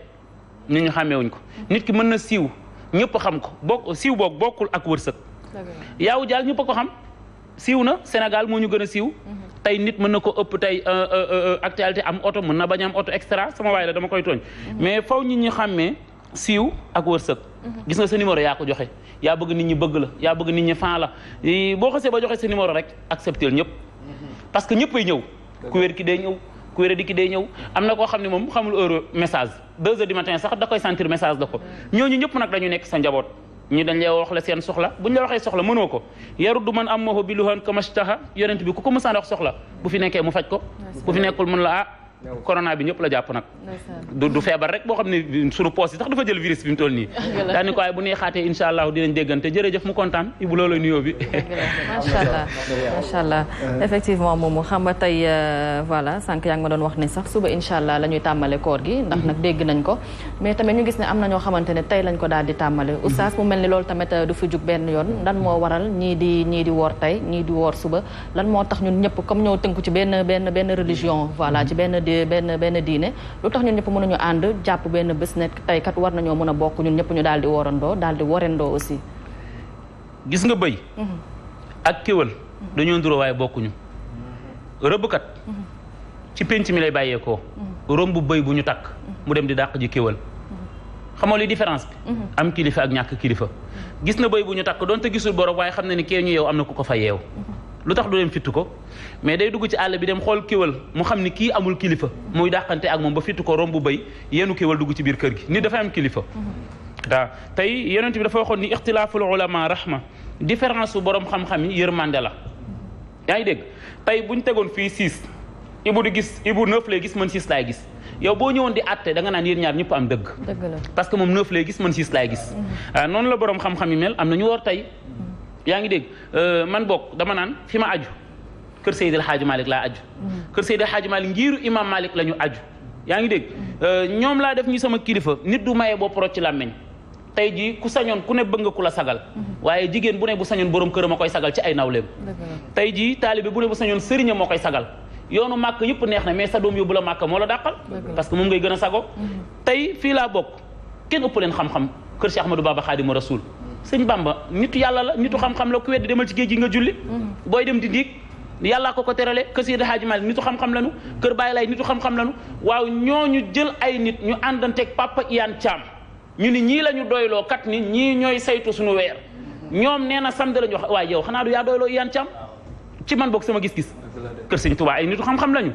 Speaker 13: nit ñi xàmmeewuñ ko nit ki mën na siiw ñëpp xam ko siiw boog bokkul ak wërsëg yaawu jaal ñëpp a ko xam siiw na Sénégal moo ñu gën a siiw tey nit mën na ko ëpp tey actualité am oto mën na bañ am oto extra sama waay la dama koy tooñ mais faw nit ñi xàmmee siiw ak wërsëg gis nga sa numéro yaa ko joxe yaa bëgg nit ñi bëgg la yaa bëgg nit ñi fan la boo xasee ba joxe sa numéro rek accepté ñëpp parce que ñëpp ay ñëw ku wér ki day ñëw ku wér di ki day ñëw am na koo xam ne moom xamul heure message 2 heures du matin sax da koy sentir message la ko ñooñu ñëpp nag dañu nekk sa njaboot ñi dañ lay wax la seen soxla buñ la waxee soxla mënoo ko yaruddu man am moo bi luhan kamashtaha yonent bi ku ko mësaan wax soxla bu fi nekkee mu faj ko bu fi nekkul mën la corona bi ñëpp la jàpp nag du feebar rek boo xam ne suñu poos yi sax dafa jël virus bi mu toll nii daa ni ko waaye bu neexaatee insha allah dinañ déggante jërëjëf mu kontaan Ibu loolu nuyoo bi
Speaker 10: macha allah effectivement moomu xam nga tey voilà sànq yaa ngi ma doon wax ne sax suba insha allah la ñuy tàmmale koor gi ndax nag dégg nañ ko mais tamit ñu gis ne am na ñoo xamante ne tey lañ ko daal di tàmmale oustaz mu mel ni loolu tamit du fi jug benn yoon lan moo waral ñii di woor tey ñii di woor suba lan moo tax ñun ñëpp comme ñoo tënku ci benn religion voilà ci benn diine lu tax ñun ñëpp mënuñu ànd jàpp benn bés nekk tey kat war nañoo mën a bokk ñun ñëpp ñu daal di woorandoo daal di worendoo aussi
Speaker 13: gis nga bëy ak kéwal dañoo nduroo waaye bokkuñu rëbbkat ci penc mi lay bàyyeekoo romb bëy bu ñu takk mu dem di dàq ji kéwal xamoo li différence bi am kilifa ak ñàkk kilifa gis na bëy bu ñu takk doonte gisul borom waaye xam na ni kee ñu yeew am na ku ko fa yeew lu tax du dem fittu ko mais day dugg ci àll bi dem xool kéwal mu xam ni kii amul kilifa muy dàqante ak moom ba fittu ko romb bëy yenu kéwal dugg ci biir kër gi nit dafa am kilifa waaw tey yonent bi dafa waxoon ni ixtilaaful ulama rahma différence su borom xam-xam yi yërmande la yaa ngi dégg tey buñ tegoon fii 6 Ibu di gis Ibu 9 lay gis man 6 laay gis yow boo ñëwoon di àtte da nga naan yéen ñaar ñëpp am dëgg parce que moom 9 lay gis man 6 laay gis noonu la borom xam-xam yi mel am na ñu woor tey yaa ngi dégg man bokk dama naan fi ma aju kër Seydi El Hadji Malick laa aju kër Seydi El Hadji Malick ngiiru imam Malick la ñu aju yaa ngi dégg ñoom laa def ñu sama kilifa nit du maye bopp rocc ci làmmeñ tey jii ku sañoon ku ne bëgg nga ku la sagal waaye jigéen bu ne bu sañoon borom këram a koy sagal ci ay nawleem tey jii taalibe bu ne bu sañoon sëriñam moo koy sagal yoonu màkk yëpp neex na mais sa doom yóbbu la màkk moo la dàqal parce que moom ngay gën a sago tey fii laa bokk kenn ëpp leen xam-xam kër Cheikh Ahmadou Bamba Khadimu Rasoul sëñ Bamba nitu yàlla la nitu xam-xam la ku weddi demal ci géej gi nga julli booy dem di ndiig yàllaa ko terale kër Seydi Hadji Malick nitu xam-xam lañu kër Baye Lay nitu xam-xam lañu waaw ñooñu jël ay nit ñu àndanteeg Papa Iyane Thiam ñu ni ñii la ñu doyloo kat ni ñii ñooy saytu suñu weer ñoom nee na samedi la ñu wax waaye yow xanaa du yaa doyloo Iyane Thiam ci man boog sama gis-gis kër sëñ Touba ay nitu xam-xam lañu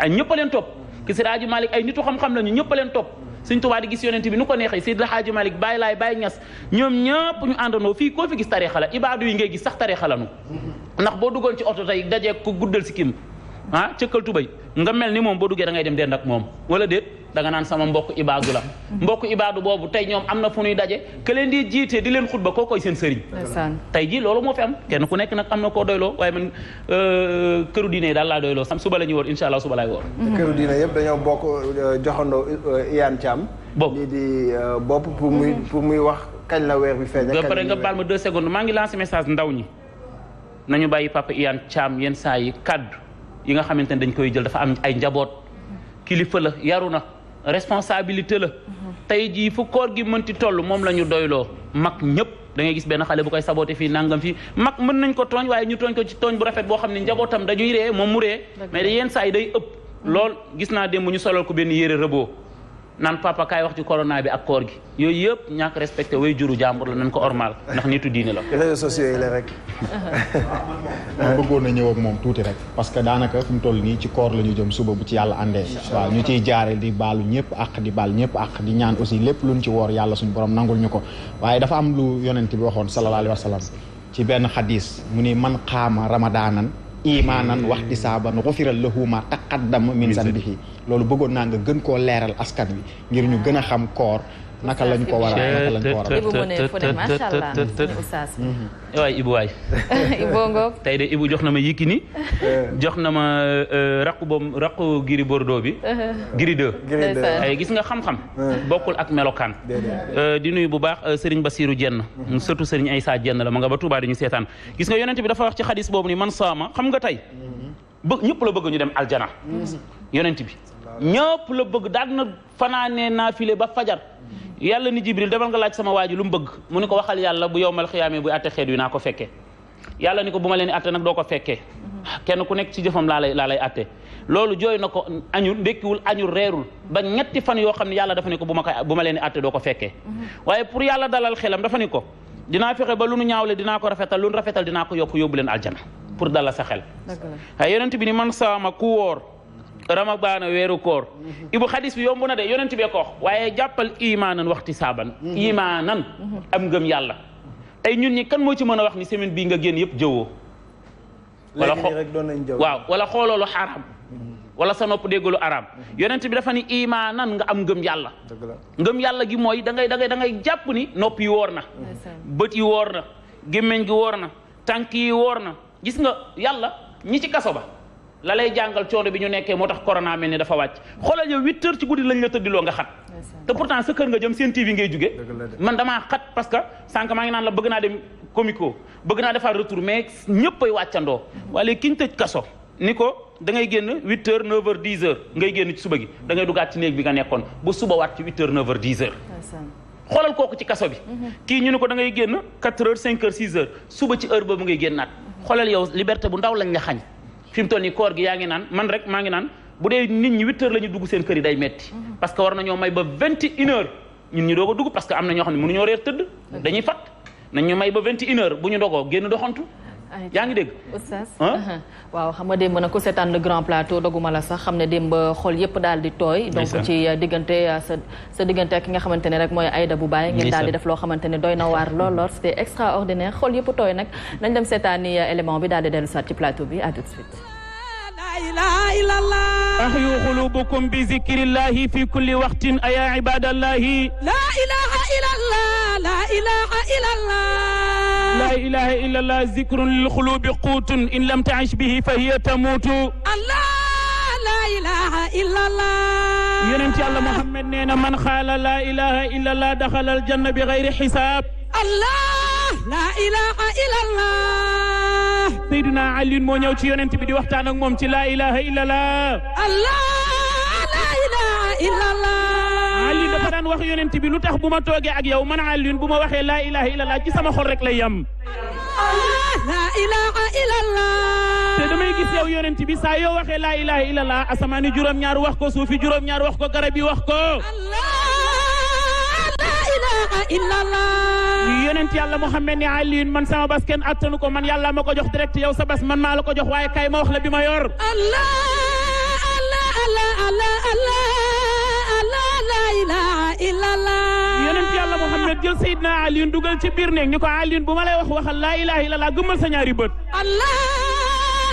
Speaker 13: ay ñëpp a leen topp kër Seydi Hadji Malick ay nitu xam-xam lañu ñëpp a leen topp sëñ Touba di gis yonent bi nu ko neexee Seydi Hadji Malick Baye Laay Baye Ñas ñoom ñëpp ñu àndandoo fii koo fi gis tariixa la ibaadu yi ngay gis sax tariixa la nu ndax boo duggoon ci oto tey dajee ko guddal si kim cëkkal tubay nga mel ni moom boo duggee da ngay dem dend ak moom wala déet da nga naan sama mbokk ibaadu la mbokk ibaadu boobu tey ñoom am na fu ñuy daje ke leen di jiite di leen xutba koo koy seen sëriñ tey jii loolu moo fi am kenn ku nekk nag am na koo doyloo waaye man këru diine yi daal laa doyloo sam suba la ñuy woor insha allah suba laay woor
Speaker 9: këru diine yëpp dañoo bokk joxandoo Iyane Thiam lii di bopp pour muy wax kañ la weer bi feeñ
Speaker 13: ba pare nga baal ma 2 secondes maa ngi lancé message ndaw ñi nañu bàyyi Papa Iyane Thiam yenn saa yi kaddu yi nga xamante ne dañ koy jël dafa am ay njaboot kilifa la yaru na responsabilité la tey jii fu koor gi mënti toll moom la ñu doyloo mag ñëpp da ngay gis benn xale bu koy saboté fii nangam fii mag mën nañ ko tooñ waaye ñu tooñ ko ci tooñ bu rafet boo xam ne njabootam dañuy ree moom mu ree mais yenn saa yi day ëpp lool gis naa démb ñu solal ko benn yére rëboo naan papa kaay wax ci corona bi ak koor gi yooyu yëpp ñàkk respecté way juru jàmbur la nañ ko ormal ndax nitu diine la.
Speaker 9: réseaux sociaux yi la rek.
Speaker 12: ma bëggoon na ñëw ak moom tuuti rek parce que daanaka fi mu toll nii ci koor la ñu jëm suba bu ci yàlla àndee. waaw ñu ciy jaare di baalu ñëpp ak di baal ñëpp ak di ñaan aussi lépp luñ ci woor yàlla suñu borom nangul ñu ko waaye dafa am lu yonent bi waxoon sallallahu alayhi wa sallam ci benn xadis mu ni man xaama ramadaanan imaanan wahtisaaban ghufira lahu ma taqaddama min zanbihi loolu bëggoon naa nga gën koo leeral askan wi ngir ñu gën a xam koor naka lañ ko war
Speaker 10: a
Speaker 13: waay Ibu waay tey de Ibu jox na ma Yékini jox na ma raqu Gris Bordeaux bi Gris 2 ay gis nga xam-xam bokkul ak melokaan di nuyu bu baax Serigne Bassirou Dieng surtout Serigne Aïssa Dieng la ma nga ba Touba di ñu seetaan gis nga yonent bi dafa wax ci xadis boobu ni man saama xam nga tey ñëpp la bëgg ñu dem aljana yonent bi ñëpp la bëgg daan na fanaanee naafile ba fajar yàlla ni Jibril demal nga laaj sama waa ji lu mu bëgg mu ni ko waxal yàlla bu yowmal xiyaamee buy atte xeet wi naa ko fekkee yàlla ni ko bu ma leen atte nag doo ko fekkee kenn ku nekk ci jëfam laa lay atte loolu jooy na ko añul ndékkiwul añul reerul ba ñetti fan yoo xam ne yàlla dafa ni ko bu ma leen atte doo ko fekkee waaye pour yàlla dalal xelam dafa ni ko dinaa fexe ba lu nu ñaawle dinaa ko rafetal lu nu rafetal dinaa ko yokk yóbbu leen aljana pour dalal sa xel waaye yonent bi ni man saama ku wóor Ramadan weeru koor Ibu xadis bi yomb na de yonent bee ko wax waaye jàppal imaanan waxti saaban imaanan am ngëm yàlla tey ñun ñi kan moo ci mën a wax ni semaine bii nga génn yëpp jëwoo wala xooloo lu xaraam wala sa nopp déggalu araam yonent bi dafa ni imaanan nga am ngëm yàlla ngëm yàlla gi mooy da ngay jàpp ni nopp yi woor na bët yi woor na gémmiñ gi woor na tànk yi woor na gis nga yàlla ñi ci kaso ba la lay jàngal coono bi ñu nekkee moo tax corona mel ni dafa wàcc xoolal yow 8 heures ci guddi lañ la tëddiloo nga xat te pourtant sa kër nga jëm seen TV ngay jóge man damaa xat parce que sànq maa ngi naan la bëgg naa dem comico bëgg naa defaat retour mais ñëpp ay wàccandoo waaye ki ñu tëj kaso ni ko da ngay génn 8 heures 9 heures 10 heures ngay génn ci suba gi da ngay dugaat ci néeg bi nga nekkoon bu suba waat ci 8 heures 9 heures 10 heures xoolal kooku ci kaso bi kii ñu ne ko da ngay génn 4 heures 5 heures 6 heures suba ci heure boobu ngay génnaat xoolal yow liberté bu ndaw lañ la xañ fi mu toll nii koor gi yaa ngi naan man rek maa ngi naan bu dee nit ñi 8 heures la ñu dugg seen kër yi day metti parce que war nañoo may ba 21 heures ñun ñu doog a dugg parce que am na ñoo xam ne mënuñoo reer tëdd dañuy fat nañ ñu may ba 21 heures bu ñu dogoo génn doxantu yaa ngi dégg
Speaker 10: oustaz waaw xam nga démb nag ku seetaan le grand plateau doguma la sax xam ne démb xol yëpp daal di tooy donc ci diggante sa diggante ak ki nga xamante ne rek mooy Aïda Boubaye ngeen daal di def loo xamante ne doy na waar lool c'était extraordinaire xol yëpp tooy nag nañ dem seetaani élément bi daal di dellu soit ci plateau bi à tout de suite
Speaker 6: أحيوا قلوبكم بذكر الله في كل وقت أيا عباد الله لا إله إلا الله لا إله إلا الله لا إله إلا الله ذكر للقلوب قوت إن لم تعش به فهي تموت الله لا إله إلا الله ينمتي الله محمد نينا من قال لا إله إلا الله دخل الجنة بغير حساب الله لا إله إلا الله Seydina Ali moo ñëw ci yonent bi di waxtaan ak moom ci laa ilaha illallah Allah la ilaha illallah Ali dafa daan wax yonent bi lu tax bu ma toogee ak yow man Ali bu ma waxee laa ilaha illallah ci sama xol rek lay yam Allah la ilaha illallah te damay gis yow yonent bi saa yoo waxee laa ilaha illallah asamaani juróom-ñaar wax ko suufi juróom-ñaar wax ko garab yi wax ko Allah la ilaha illallah yonent yàlla Muhammad ni Ali man sama bas kenn attanu ko man yàlla ma ko jox direct yow sa bas man maa la ko jox waaye kay ma wax la bi ma yor Allah Allah Allah Allah Allah Allah la ilaha illallah yonent yàlla Muhammad jël Seydina Ali dugal ci biir néeg ni ko Ali bu ma lay wax waxal la ilaha illallah gëmmal sa ñaari bët Allah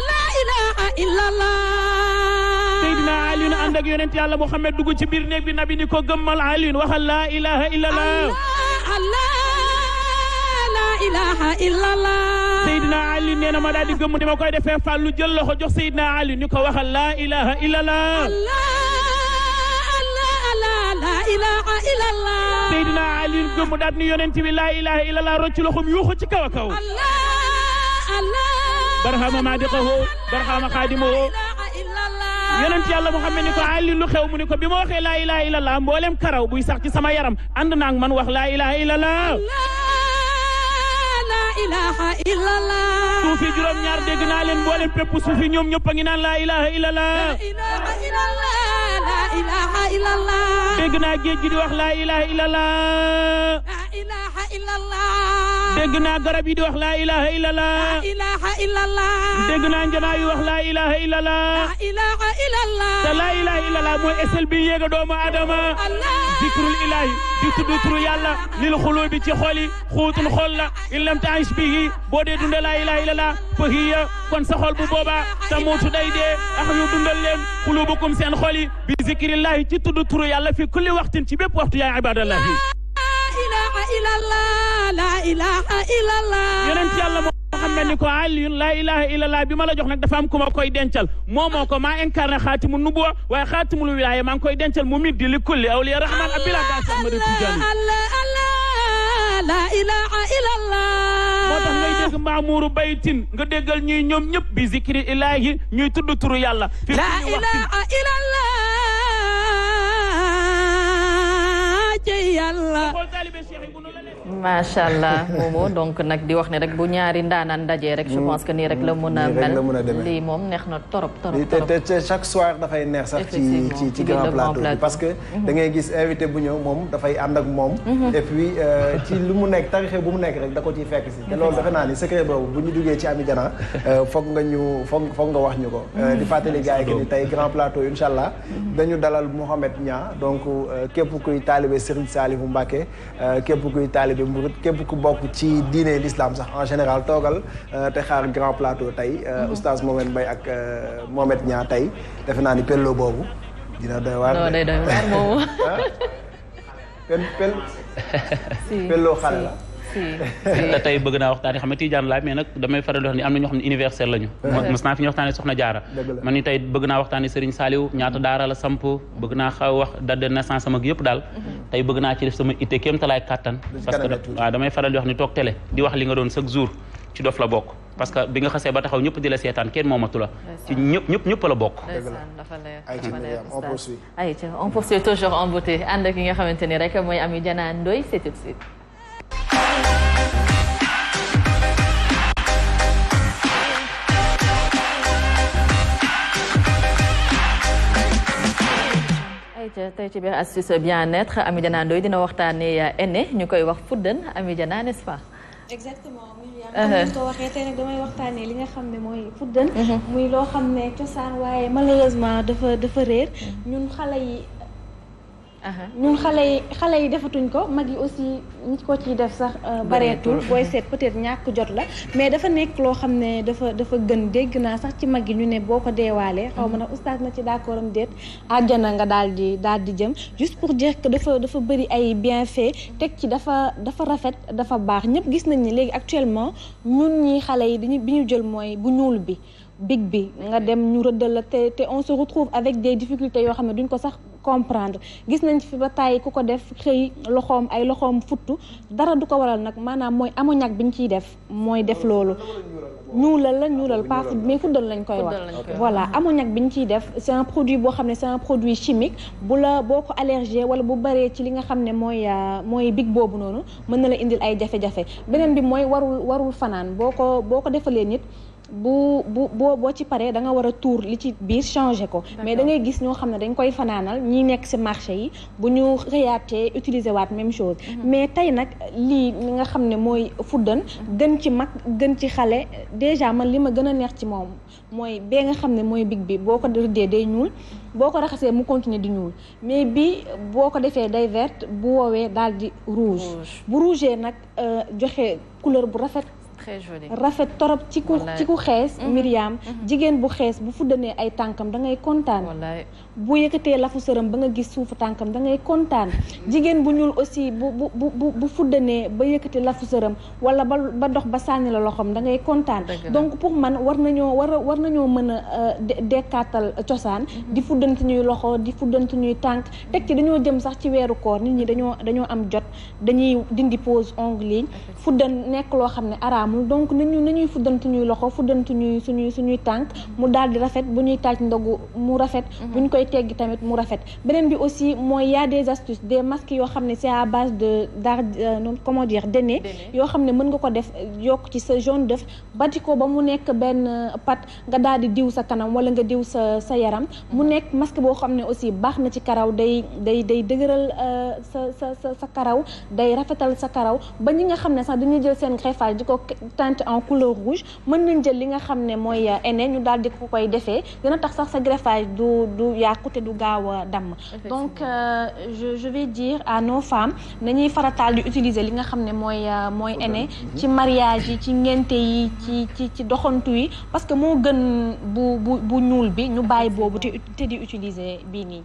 Speaker 6: la ilaha illallah Seydina Ali ànd ak yonent yàlla Muhammad dugg ci biir néeg bi nabi ni ko gëmmal Ali waxal la ilaha illallah Allah ilaha illallah Seydina Ali nee na ma daal di gëmm ni ma koy defee fàllu jël loxo jox Seydina Ali ni ko waxal la ilaha illallah Allah Allah Allah la ilaha illallah Seydina Ali gëmm daal ni yonent bi la ilaha illallah rocc loxom yuuxu ci kaw a kaw Allah Allah barhama madiqahu barhama khadimuhu yonent yàlla Muhammad ni ko Ali lu xew mu ni ko bi ma waxee la ilaha illallah mboolem karaw buy sax ci sama yaram ànd naag man wax la ilaha illallah ilaha illallah suufi juróom-ñaar dégg naa leen mboolem pépp suufi ñoom ñëpp a ngi naan la ilaha illallah la ilaha illallah la ilaha illallah dégg naa géej gi di wax laa ilaha illallah
Speaker 14: la ilaha illallah
Speaker 6: dégg naa garab yi di wax laa ilaha illallah
Speaker 14: la ilaha illallah
Speaker 6: dégg naa njanaa yi wax laa ilaha illallah
Speaker 14: la ilaha illallah
Speaker 6: te laa ilaha illallah mooy esel bi yéega doomu adama zikrul ilahi di tudd turu yàlla lil xulubi ci xol yi xuutun xol la in lam taish bihi boo dee dunda laa ilaha illallah fa hiya kon sa xol bu boobaa tamuutu day dee ax yu dundal leen xulubukum seen xol yi bi zikrillahi ci tudd turu yàlla fi kulli waxtin ci bépp waxtu yaa ibadallahi
Speaker 14: la ilaha illallah
Speaker 6: yonent yàlla Muhammad ni ko Aliyun laa ilaha illallah bi ma la jox nag dafa am ku ma koy dencal moo ko maa incarné xaatimu nubuwa waaye xaatimul wilaaya maa ngi koy dencal mu middi li kulli awliya rahman abila gas Ahmad Tijani
Speaker 14: la ilaha illallah
Speaker 6: moo tax ngay dégg maamuru baytin nga déggal ñuy ñoom ñëpp bi zikri ilahi ñuy tudd turu yàlla fi
Speaker 14: la ilaha illallah yàlla
Speaker 10: macha allah moomu donc nag di wax ne rek bu ñaari ndaanaan dajee rek je pense que nii rek la mën a mel lii moom neex na torop
Speaker 9: te chaque soir dafay neex sax ci grand plateau bi parce que da ngay gis invité bu ñëw moom dafay ànd ak moom et puis ci lu mu nekk tarixe bu mu nekk rek da ko ciy fekk si te loolu defe naa ni secret boobu bu ñu duggee ci Ami Diana foog nga wax ñu ko di fàttali gars yi que ni tey grand plateau incha allah dañu dalal Mouhamed Niang donc képp kuy taalibe Serigne Saliou Mbacké képp kuy taalibe Murid képp ku bokk ci diine l'islam sax en général toogal te xaar grand plateau tey oustaz Mohamed Mbaye ak Mouhamed Niang tey defe naa ni pello boobu dina doy waar.
Speaker 10: non day doy waar moomu.
Speaker 9: pello xale la.
Speaker 13: te tey bëgg naa waxtaane xam nga Tijaan laa mais nag damay faral di wax ni am na ñoo xam ne universel lañu mos naa fi ñu waxtaane Soxna Jaara man ni tey bëgg naa waxtaane Serigne Saliou ñaata daara la samp bëgg naa xaw wax date de naissance sama yëpp daal tey bëgg naa ci def sama itte kéem talaay kàttan parce que waaw damay faral di wax ni toog télé di wax li nga doon chaque jour ci dof la bokk parce que bi nga xasee ba taxaw ñëpp di la seetaan kenn moomatu la ci ñëpp la bokk
Speaker 10: on poursuit toujours en beauté ànd ak ki nga xamante ni rek mooy Ami Diana Ndoye c'est tout de suite. tey ci biir astuce bien-être Ami Diana Ndoye dina waxtaanee aîné ñu koy wax fuddan Ami Diana n'est-ce pas.
Speaker 15: exactement Myriam comme ni ko waxee tey nag damay waxtaanee li nga xam ne mooy fuddan muy loo xam ne cosaan waaye malheureusement dafa réer ñun xale yi defatuñ ko mag yi aussi ñi ko ciy def sax bareetul booy seet peut-être ñàkk jot la mais dafa nekk loo xam ne dafa gën dégg naa sax ci mag yi ñu ne boo ko deewaalee xaw ma nag oustaz na ci d'accord am déet àjjana nga daal di jëm juste pour dire que dafa bëri ay bienfaits teg ci dafa rafet dafa baax ñëpp gis nañ ni léegi actuellement ñun ñi xale yi bi ñu jël mooy bu ñuul bi big bi nga dem ñu rëddal la te on se retrouve avec des difficultés yoo xam ne duñ ko sax comprendre gis nañ fi ba tàyyi ku ko def xëy loxoom futtu dara du ko waral nag maanaam mooy ammoniac bi ñu ciy def mooy def loolu ñuulal pas mais fuddal lañ koy wax voilà ammoniac bi ñu ciy def c'est un produit boo xam ne c'est un produit chimique boo ko allergie wala bu baree ci li nga xam ne mooy big boobu noonu mën na la indil ay jafe-jafe beneen bi mooy warul fanaan boo ko defalee nit boo ci paree da nga war a tuur li ci biir changer ko mais da ngay gis ñoo xam ne dañ koy fanaanal ñi nekk ci marché yi bu ñu xëyaatee utiliser waat même chose mais tey nag lii nga xam ne mooy fuddan gën ci mag gën ci xale déjà man li ma gën a neex ci moom mooy bee nga xam ne mooy big bi boo ko rëddee day ñuul boo ko raxasee mu continuer di ñuul mais bi boo ko defee day verte bu woowee daal di rouge bu rougee nag joxe couleur bu rafet
Speaker 10: très joli
Speaker 15: rafet torop ci ku xees Myriam jigéen bu xees bu fuddanee ay tànkam da ngay kontaan bu yëkkatee lafu sëram ba nga gis suufu tànkam da ngay kontaan jigéen bu ñuul aussi bu fuddanee ba yëkkatee lafu sëram wala ba dox ba sànni la loxoom da ngay kontaan donc pour man war nañoo mën a dekkaatal cosaan di fuddanti ñuy loxo di fuddanti ñuy tànk teg ci dañoo jëm sax ci weeru koor nit ñi dañoo am jot dañuy dindi pose ongle yi fuddan nekk loo xam ne araam amul donc nañuy fuddantuñuy loxo fuddantuñuy suñuy tànk mu daal di rafet bu ñuy taaj ndogu mu rafet bu ñu koy teggi tamit mu rafet beneen bi aussi mooy y a des astuces des masques yoo xam ne c'est à base de comment dire d'aîné yoo xam ne mën nga ko def yokk ci sa jaune d'œuf bati ko ba mu nekk benn pâte nga daal di diw sa kanam wala nga diw sa yaram mu nekk masque boo xam ne aussi baax na ci karaw day dëgëral sa karaw day rafetal sa karaw ba ñi nga xam ne sax dañuy jël seen greffage di ko teinte en couleur rouge mën nañ jël li nga xam ne mooy aîné ñu daal di ko koy defee dina tax sax sa greffage du yàqu te du gaaw a damm donc je vais dire à nos femmes nañuy farataal di utiliser li nga xam ne mooy aîné ci mariage yi ci ngénte yi ci doxantu yi parce que moo gën bu ñuul bi ñu bàyyi boobu te di utiliser bii nii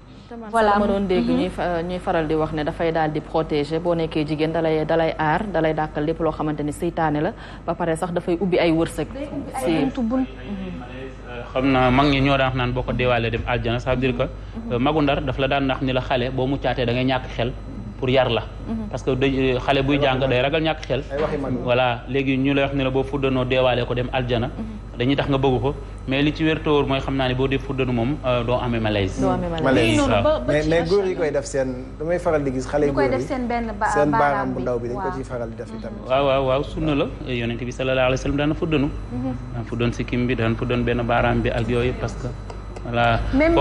Speaker 10: voilà ma doon dégg ñuy faral di wax ne dafay daal di protéger boo nekkee jigéen dalay aar dalay dàkkal lépp loo xamante ni seytaane la ba pare sax dafay ubbi ay wërsëg
Speaker 13: xam na mag ñi ñoo daan wax naan boo ko deewaalee dem aljana ça veut dire que magu Ndar daf la daan nax ni la xale boo muccaatee da ngay ñàkk xel pour yar la parce que xale buy jàng day ragal ñàkk xel voilà léegi ñu lay wax ni la boo fuddanoo deewaalee ko dem aljana dañuy tax nga bëgg ko mais li ci wér tóor mooy xam naa ne boo dee fuddanu moom doo amee malaise
Speaker 9: mais góor yi koy def seen damay faral di gis xale yu góor yi
Speaker 15: seen
Speaker 9: baaraam bu ndaw bi dañ ko ciy faral di def itamit
Speaker 13: waaw sunna la yonent bi sallallahu alayhi wa sallam daan fuddanu daan fuddan sikkim bi daan fuddan benn baaraam bi ak yooyu parce que voilà
Speaker 15: même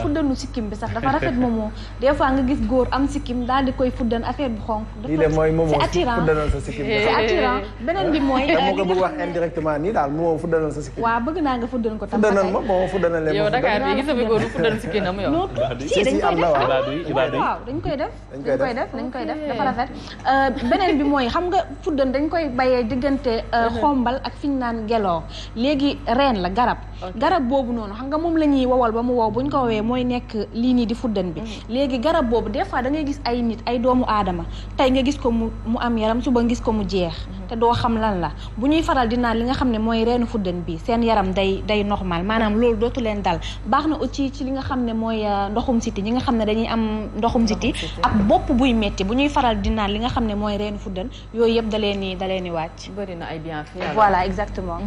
Speaker 15: fuddanu sikkim bi sax dafa rafet moomoo des fois nga gis góor am sikkim daal di koy fuddan affaire bu xonk
Speaker 9: lii de mooy moomoo
Speaker 15: c'est attirant
Speaker 9: fuddanal sa sikkim
Speaker 15: c'est attirant beneen bi mooy
Speaker 9: dama ko bëgg wax indirectement nii daal moomoo fuddanal sa sikkim
Speaker 15: waaw bëgg naa nga fuddan ko tam
Speaker 9: fuddanal ma moo fuddanal leen
Speaker 10: yow Dakar bi gis nga góor bu fuddan sikkinam yow
Speaker 15: non si dañ koy def waaw dañ koy def dafa rafet beneen bi mooy xam nga fuddan dañ koy bayee diggante xombal ak fi ñu naan geloo léegi reen la garab boobu noonu xam nga moom la ñuy wowal ba mu wow bu ñu ko wowee mooy nekk lii nii di fuddan bi léegi garab boobu des fois da ngay gis ay nit ay doomu aadama tey nga gis ko mu am yaram suba nga gis ko mu jeex te doo xam lan la bu ñuy faral di naan li nga xam ne mooy reenu fuddan bi seen yaram day normal maanaam loolu dootu leen dal baax na aussi ci li nga xam ne mooy ndoxum siti ñi nga xam ne dañuy am ndoxum siti ak bopp buy metti bu ñuy faral di naan li nga xam ne mooy reenu fuddan yooyu yëpp da leen ni wàcc
Speaker 10: bëri na ay bienfaits
Speaker 15: voilà exactement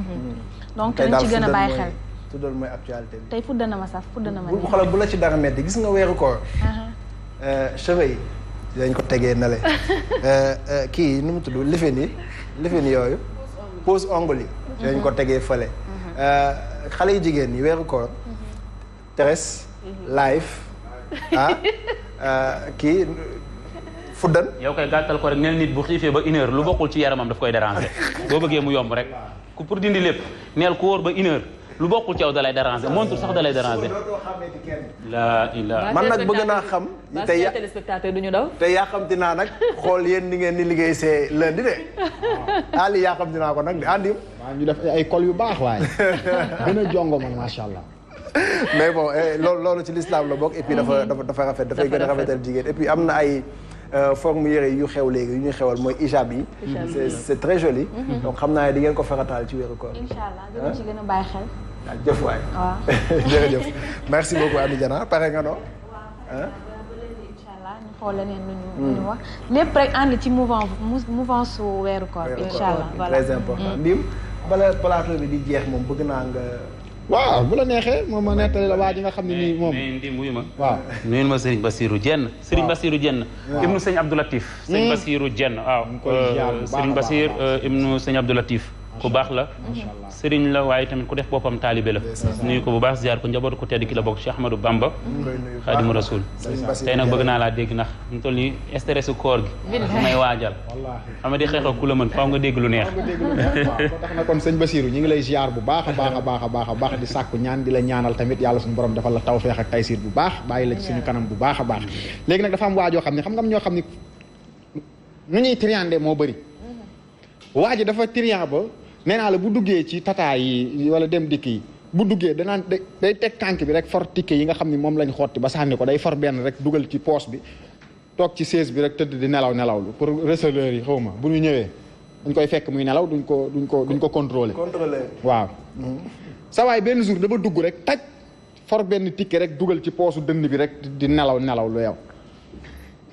Speaker 15: donc dañ ci gën a bàyyi xel
Speaker 9: tuddal mooy actualité bi
Speaker 15: tey fuddana ma saf fuddana ma
Speaker 9: xoolal bu la ci dara metti gis nga weeru koor cheveux yi dañ ko tegee na le kii nu mu tudd lifin yooyu pose ongle yi dañ ko tegee fële xale yu jigéen ñi weeru koor Thérèse live kii fuddan
Speaker 13: yow koy gàttal ko rek neel nit bu xiifee ba 1 heure lu bokkul ci yaramam daf koy déranger boo bëggee mu yomb rek ku pour dindi lépp neel ku wóor ba 1 heure lu bokkul ci yow da lay déranger montre sax da lay déranger la ilaha
Speaker 9: man nag bëgg naa xam
Speaker 10: tey téléspectateur duñu daw
Speaker 9: te yaa xamti naa nag xool yéen ni ngeen ni liggéey see lundi de ali yaa xamti naa ko nag de andim
Speaker 12: waaw ñu def ay col yu baax waaye gën a jongo man macha allah
Speaker 9: mais bon loolu ci l'islam la bokk et puis dafa rafet dafay gën a rafetal jigéen et puis am na ay forme yére yu xew léegi yu ñuy xewal mooy hijab yi c'est très joli donc xam naa ne di ngeen ko farataal ci weeru koor
Speaker 15: inchallah dinañ ci gën a bàyyi xel
Speaker 9: jëf waay
Speaker 15: waaw
Speaker 9: jërëjëf merci beaucoup Amy Diana pare nga noo
Speaker 15: inchallah ñu xool leneen lu ñu wax lépp rek ànd ci mouvance su weeru koor inchallah voilà
Speaker 9: très important ndim bala plateau bi di jeex moom bëgg naa nga
Speaker 12: waaw bu la neexee moom ma nettali la waa ji nga xam ne nii moom
Speaker 13: mais ndim wuyu ma
Speaker 12: waaw
Speaker 13: nuyul ma Serigne Bassirou Dieng Serigne Bassirou Dieng ibnu Serigne Abdou Latif Serigne Bassirou Dieng waaw Serigne Bassir ibnu Serigne Abdou Latif ku baax la sëriñ la waaye tamit ku def boppam taalibe la nuyu ko bu baax ziar ko njaboot ko tedd ki la bokk Cheikh Ahmadou Bamba Xaadimu Rasul tey nag bëgg naa laa dégg ndax ñu toll nii stress su koor gi may waajal xam nga di xeexoo ku la mën faaw nga dégg lu neex
Speaker 12: tax na kon sëñ Bassirou ñu ngi lay ziar bu baax a baax a baax a baax a baax di sàkku ñaan di la ñaanal tamit yàlla suñu borom defal la tawfeex ak taysiir bu baax bàyyi la ci suñu kanam bu baax a baax léegi nag dafa am waajoo xam ne xam nga ñoo xam ne nu ñuy triandé moo bëri waa ji dafa triand ba nee naa la bu duggee ci tata yi wala dem dikk yi bu duggee danaan day teg tànk bi rek for ticket yi nga xam ni moom lañ xotti ba sànni ko day for benn rek dugal ci poche bi toog ci chaise bi rek tëdd di nelawlu pour receveur yi xaw ma bu ñu ñëwee dañ koy fekk muy nelaw duñ ko contrôler waaw sa waay benn jour dafa dugg rek taj for benn ticket rek dugal ci poosu dënn bi rek di nelaw lu yow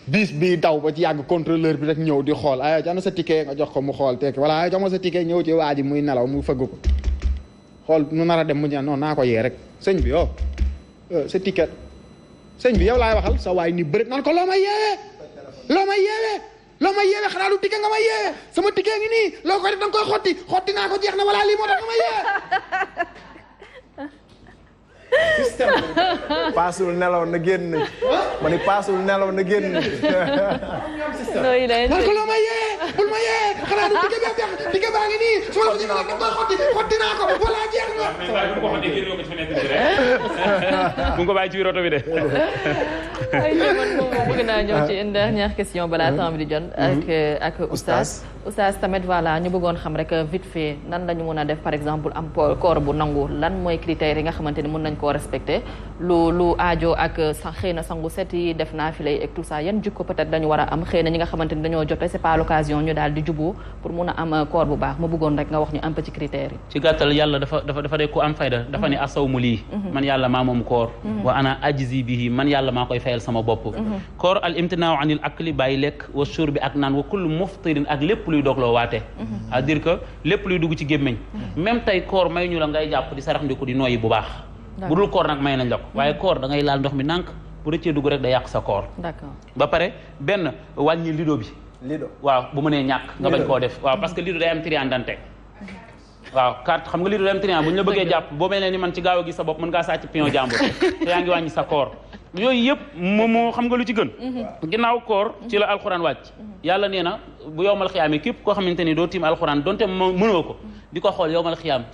Speaker 12: bis bi daw ba ci yàgg contrôleur bi rek ñëw di xool ay jox na sa ticket nga jox ko mu xool tekki voilà ay jox ma sa ticket ñëw ci waa ji muy nelaw mu fëgg ko xool nu nar a dem mu ñaan non naa ko yee rek sëñ bi yow sa ticket sëñ bi yow laay waxal sa waay ni bëri naan ko loo may yeewee xanaa du ticket nga may yeewee sama ticket ngi nii loo koy def da nga koy xotti naa ko jeex na wala lii moo tax nga may yeewee
Speaker 9: système paasul nelaw na génn ma ni paasul nelaw na génn
Speaker 12: man ko loo ma yee bul ma yee xanaa du ticket baa ngi nii su ma la ko jëlee da nga koy xotti naa ko wala jeex na
Speaker 13: bu ko bàyyi ci biir oto bi de
Speaker 10: ay man moom bëgg naa ñëw ci une dernière question balaa temps bi di jot ak oustaz tamit voilà ñu bëggoon xam rek vite fait nan lañu mën a def par exemple am koor bu nangu lan mooy critères yi nga xamante ni mën nañ koo respecté lu aajo ak xëy na sangu set yi def naa fi lay ak tout ça yan jikko peut-être dañu war a am xëy na ñi nga xamante ni dañoo jote c'est pas l'occasion ñu daal di juboo pour mun a am koor bu baax ma bëggoon rek nga wax ñu un peu ci critères yi
Speaker 13: ci gàttal yàlla dafa de ku am fayda dafa ne asawmu lii man yàlla maa moom koor wa ana ajzi bihi man yàlla maa koy fayal sama bopp koor al imtinaaw anil akli bàyyi lekk wa shurbi ak naan wa kullu muftirin ak lépp luy dogloo waate c'est-à-dire que lépp luy dugg ci gémmiñ même tey koor may ñu la ngay jàpp di sarax ndiku di nooyi bu baax bu dul koor nag may nañ la ko waaye koor da ngay laal ndox mi nànk bu rëccee dugg rek da yàq sa koor
Speaker 10: d'accord
Speaker 13: ba pare benn wàññi lido bi waaw bu mënee ñàkk nga bañ koo def waaw parce que lido day am triandante waaw carte xam nga lido day am trian bu ñu la bëggee jàpp boo mel ne ni man ci gaaw a gis sa bopp mën ngaa sàcc pion jàmbur te yaa ngi wàññi sa koor yooyu yëpp moo xam nga lu ci gën ginnaaw koor ci la alxuraan wàcc yàlla nee na bu yowmal xiyaam képp koo xamante ni doo tiim alxuraan donte mënoo ko di ko xool yowmal xiyaam